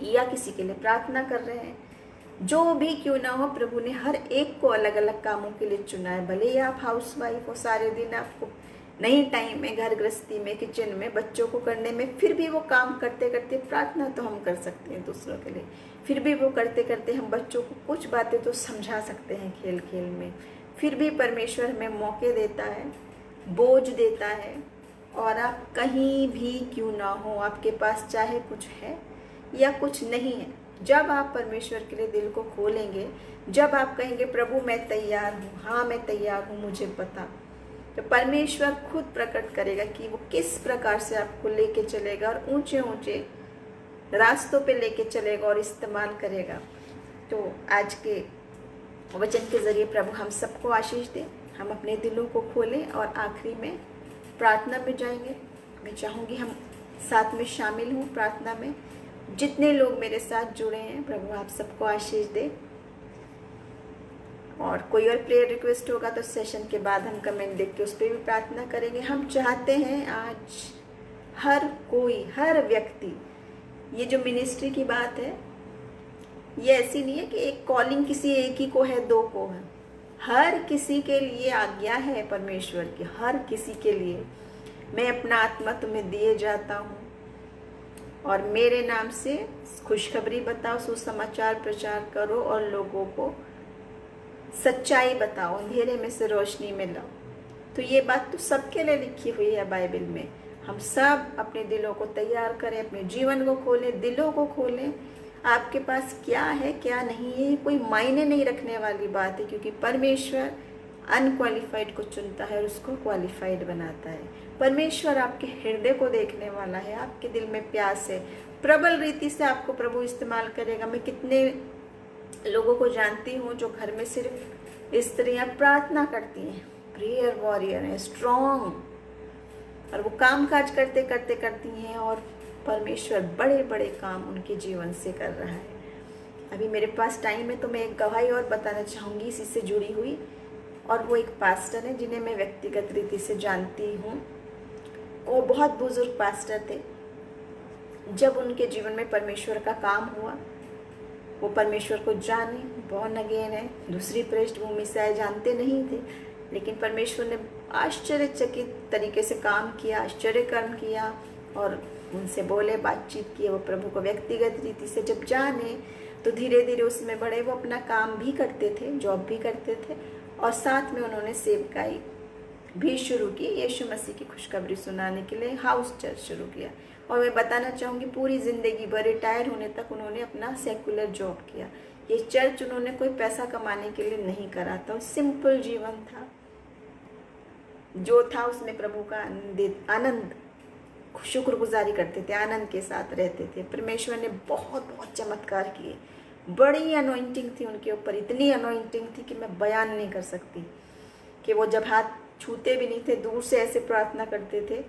या किसी के लिए प्रार्थना कर रहे हैं, जो भी क्यों ना हो, प्रभु ने हर एक को अलग अलग कामों के लिए चुना है। भले ही आप हाउस वाइफ हो, सारे दिन आपको नहीं टाइम है घर गृहस्थी में, किचन में, बच्चों को करने में, फिर भी वो काम करते करते प्रार्थना तो हम कर सकते हैं दूसरों के लिए, फिर भी वो करते करते हम बच्चों को कुछ बातें तो समझा सकते हैं खेल खेल में। फिर भी परमेश्वर हमें मौके देता है, बोझ देता है, और आप कहीं भी क्यों ना हो, आपके पास चाहे कुछ है या कुछ नहीं है, जब आप परमेश्वर के लिए दिल को खोलेंगे, जब आप कहेंगे प्रभु मैं तैयार हूँ, हाँ मैं तैयार हूँ, मुझे पता, तो परमेश्वर खुद प्रकट करेगा कि वो किस प्रकार से आपको लेके चलेगा और ऊंचे ऊंचे रास्तों पे लेके चलेगा और इस्तेमाल करेगा। तो आज के वचन के जरिए प्रभु हम सबको आशीष दे, हम अपने दिलों को खोलें, और आखिरी में प्रार्थना पे जाएंगे। मैं चाहूँगी हम साथ में शामिल हों प्रार्थना में। जितने लोग मेरे साथ जुड़े हैं, प्रभु आप सबको आशीष दे। और कोई और प्रेयर रिक्वेस्ट होगा तो सेशन के बाद हम कमेंट देख के उस पर भी प्रार्थना करेंगे। हम चाहते हैं आज हर कोई, हर व्यक्ति, ये जो मिनिस्ट्री की बात है, ये ऐसी नहीं है कि एक कॉलिंग किसी एक ही को है, दो को है, हर किसी के लिए आज्ञा है परमेश्वर की, हर किसी के लिए। मैं अपना आत्मा तुम्हें दिए जाता हूँ और मेरे नाम से खुशखबरी बताओ, सुसमाचार प्रचार करो और लोगों को सच्चाई बताओ, अंधेरे में से रोशनी में लाओ। तो ये बात तो सबके लिए लिखी हुई है बाइबल में। हम सब अपने दिलों को तैयार करें, अपने जीवन को खोलें, दिलों को खोलें। आपके पास क्या है क्या नहीं है, कोई मायने नहीं रखने वाली बात है, क्योंकि परमेश्वर अनक्वालिफाइड को चुनता है और उसको क्वालिफाइड बनाता है। परमेश्वर आपके हृदय को देखने वाला है, आपके दिल में प्यास है, प्रबल रीति से आपको प्रभु इस्तेमाल करेगा। मैं कितने लोगों को जानती हूँ जो घर में सिर्फ स्त्रियाँ प्रार्थना करती हैं, प्रेयर वॉरियर हैं, स्ट्रॉन्ग, और वो काम काज करते करते करती हैं और परमेश्वर बड़े बड़े काम उनके जीवन से कर रहा है। अभी मेरे पास टाइम है तो मैं एक गवाही और बताना चाहूँगी इसी से जुड़ी हुई, और वो एक पास्टर है जिन्हें मैं व्यक्तिगत रीति से जानती हूँ। वो बहुत बुजुर्ग पास्टर थे। जब उनके जीवन में परमेश्वर का काम हुआ, वो परमेश्वर को जाने, बॉर्न अगेन है, दूसरी पृष्ठभूमि से आए, जानते नहीं थे, लेकिन परमेश्वर ने आश्चर्यचकित तरीके से काम किया, आश्चर्य कर्म किया और उनसे बोले, बातचीत किए। वो प्रभु को व्यक्तिगत रीति से जब जाने तो धीरे धीरे उसमें बढ़े। वो अपना काम भी करते थे, जॉब भी करते थे और साथ में उन्होंने सेवकाई भी शुरू की। यीशु मसीह की खुशखबरी सुनाने के लिए हाउस चर्च शुरू किया। और मैं बताना चाहूँगी, पूरी ज़िंदगी भर रिटायर होने तक उन्होंने अपना सेकुलर जॉब किया। ये चर्च उन्होंने कोई पैसा कमाने के लिए नहीं करा था, सिंपल जीवन था। जो था उसमें प्रभु का आनंद, शुक्रगुजारी करते थे, आनंद के साथ रहते थे। परमेश्वर ने बहुत बहुत चमत्कार किए। बड़ी अनॉइंटिंग थी उनके ऊपर, इतनी अनॉइंटिंग थी कि मैं बयान नहीं कर सकती। कि वो जब हाथ छूते भी नहीं थे, दूर से ऐसे प्रार्थना करते थे,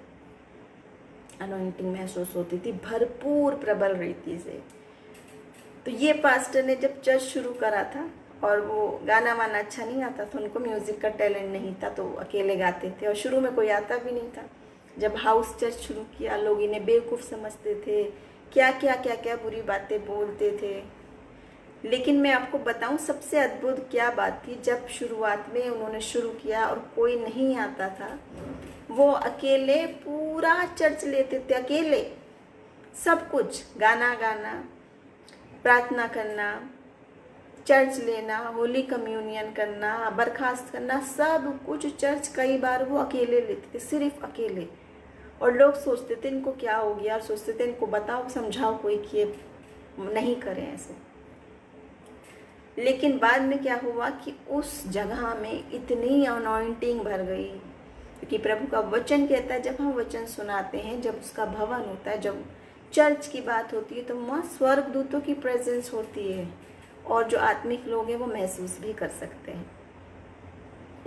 अनॉइंटिंग महसूस होती थी भरपूर प्रबल रीति से। तो ये पास्टर ने जब चर्च शुरू करा था, और वो गाना वाना अच्छा नहीं आता था, उनको म्यूज़िक का टैलेंट नहीं था, तो अकेले गाते थे और शुरू में कोई आता भी नहीं था। जब हाउस चर्च शुरू किया, लोग इन्हें बेवकूफ़ समझते थे, क्या क्या बुरी बातें बोलते थे। लेकिन मैं आपको बताऊं, सबसे अद्भुत क्या बात थी, जब शुरुआत में उन्होंने शुरू किया और कोई नहीं आता था, वो अकेले पूरा चर्च लेते थे, अकेले सब कुछ, गाना गाना, प्रार्थना करना, चर्च लेना, होली कम्युनियन करना, बर्खास्त करना, सब कुछ चर्च कई बार वो अकेले लेते थे, सिर्फ अकेले। और लोग सोचते थे इनको क्या हो गया, और सोचते थे इनको बताओ, समझाओ कोई कि ये नहीं करें ऐसे। लेकिन बाद में क्या हुआ कि उस जगह में इतनी अनॉइंटिंग भर गई, क्योंकि प्रभु का वचन कहता है, जब हम वचन सुनाते हैं, जब उसका भवन होता है, जब चर्च की बात होती है, तो वहाँ स्वर्गदूतों की प्रेजेंस होती है और जो आत्मिक लोग हैं वो महसूस भी कर सकते हैं।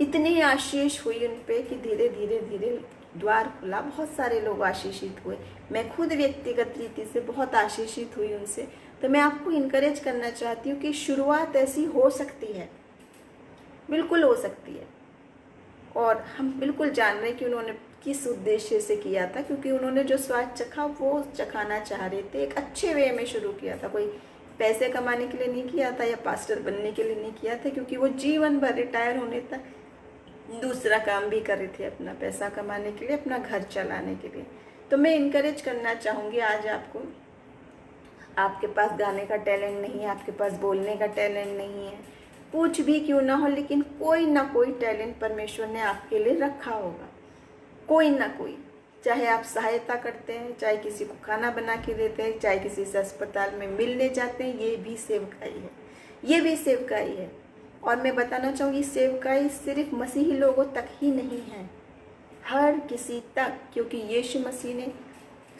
इतनी आशीष हुई उन पे कि धीरे धीरे धीरे द्वार खुला, बहुत सारे लोग आशीषित हुए। मैं खुद व्यक्तिगत रीति से बहुत आशीषित हुई उनसे। तो मैं आपको इनकरेज करना चाहती हूँ कि शुरुआत ऐसी हो सकती है, बिल्कुल हो सकती है। और हम बिल्कुल जान रहे हैं कि उन्होंने किस उद्देश्य से किया था, क्योंकि उन्होंने जो स्वाद चखा वो चखाना चाह रहे थे, एक अच्छे वे में शुरू किया था। कोई पैसे कमाने के लिए नहीं किया था या पास्टर बनने के लिए नहीं किया था, क्योंकि वो जीवन भर रिटायर होने तक दूसरा काम भी कर रहे थे, अपना पैसा कमाने के लिए, अपना घर चलाने के लिए। तो मैं इनकरेज करना चाहूँगी आज आपको, आपके पास गाने का टैलेंट नहीं है, आपके पास बोलने का टैलेंट नहीं है, कुछ भी क्यों ना हो, लेकिन कोई ना कोई टैलेंट परमेश्वर ने आपके लिए रखा होगा, कोई ना कोई। चाहे आप सहायता करते हैं, चाहे किसी को खाना बना के देते हैं, चाहे किसी से अस्पताल में मिलने जाते हैं, ये भी सेवकाई है, ये भी सेवकाई है। और मैं बताना चाहूँगी, सेवकाई सिर्फ मसीही लोगों तक ही नहीं है, हर किसी तक, क्योंकि यीशु मसीह ने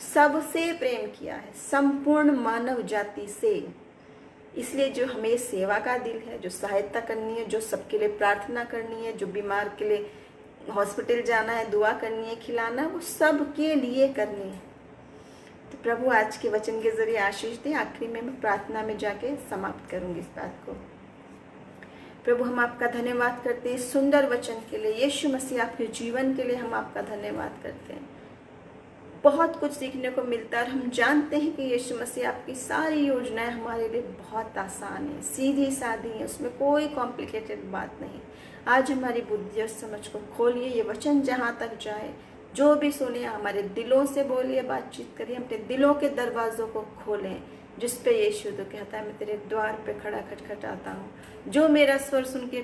सबसे प्रेम किया है, संपूर्ण मानव जाति से। इसलिए जो हमें सेवा का दिल है, जो सहायता करनी है, जो सबके लिए प्रार्थना करनी है, जो बीमार के लिए हॉस्पिटल जाना है, दुआ करनी है, खिलाना, वो सब के लिए करनी है। तो प्रभु आज के वचन के जरिए आशीष दे। आखिरी में मैं प्रार्थना में जाके समाप्त करूंगी इस बात को। प्रभु, हम आपका धन्यवाद करते हैं इस सुंदर वचन के लिए। यीशु मसीह, आपके जीवन के लिए हम आपका धन्यवाद करते हैं। बहुत कुछ सीखने को मिलता है और हम जानते हैं कि यीशु मसीह आपकी सारी योजनाएं हमारे लिए बहुत आसान है, सीधी सादी है, उसमें कोई कॉम्प्लिकेटेड बात नहीं। आज हमारी बुद्धि और समझ को खोलिए, ये वचन जहाँ तक जाए, जो भी सुने हमारे दिलों से बोलिए, बातचीत करिए, अपने दिलों के दरवाज़ों को खोलें, जिस पे यीशु तो कहता है, मैं तेरे द्वार पे खड़ा खटखटाता हूँ, जो मेरा स्वर सुन के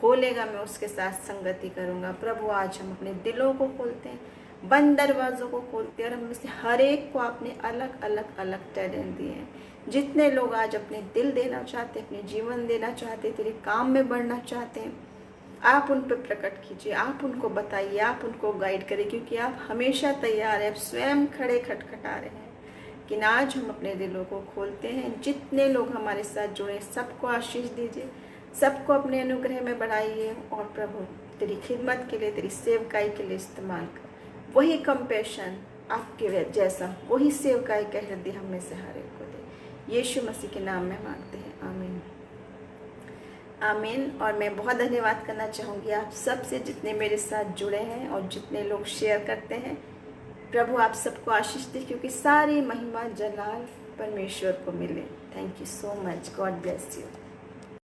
खोलेगा मैं उसके साथ संगति करूँगा। प्रभु, आज हम अपने दिलों को खोलते हैं, बंद दरवाज़ों को खोलते हैं, और हम से हर एक को आपने अलग अलग टैलेंट दिए हैं। जितने लोग आज अपने दिल देना चाहते, अपने जीवन देना चाहते, तेरे काम में बढ़ना चाहते हैं, आप उन पर प्रकट कीजिए, आप उनको बताइए, आप उनको गाइड करें, क्योंकि आप हमेशा तैयार हैं, आप स्वयं खड़े खटखटा रहे हैं। लेकिन आज हम अपने दिलों को खोलते हैं। जितने लोग हमारे साथ जुड़े, सबको आशीष दीजिए, सबको अपने अनुग्रह में बढ़ाइए, और प्रभु तेरी खिदमत के लिए, तेरी सेवकाई के लिए इस्तेमाल कर। वही कंपैशन आपके जैसा, वही सेवकाई का हृदय हम में से हर एक को दे। यीशु मसीह के नाम में मांगते हैं, आमीन। आमीन। और मैं बहुत धन्यवाद करना चाहूँगी आप सब से जितने मेरे साथ जुड़े हैं और जितने लोग शेयर करते हैं। प्रभु आप सबको आशीष दे, क्योंकि सारी महिमा जलाल परमेश्वर को मिले। Thank you so much. God bless you.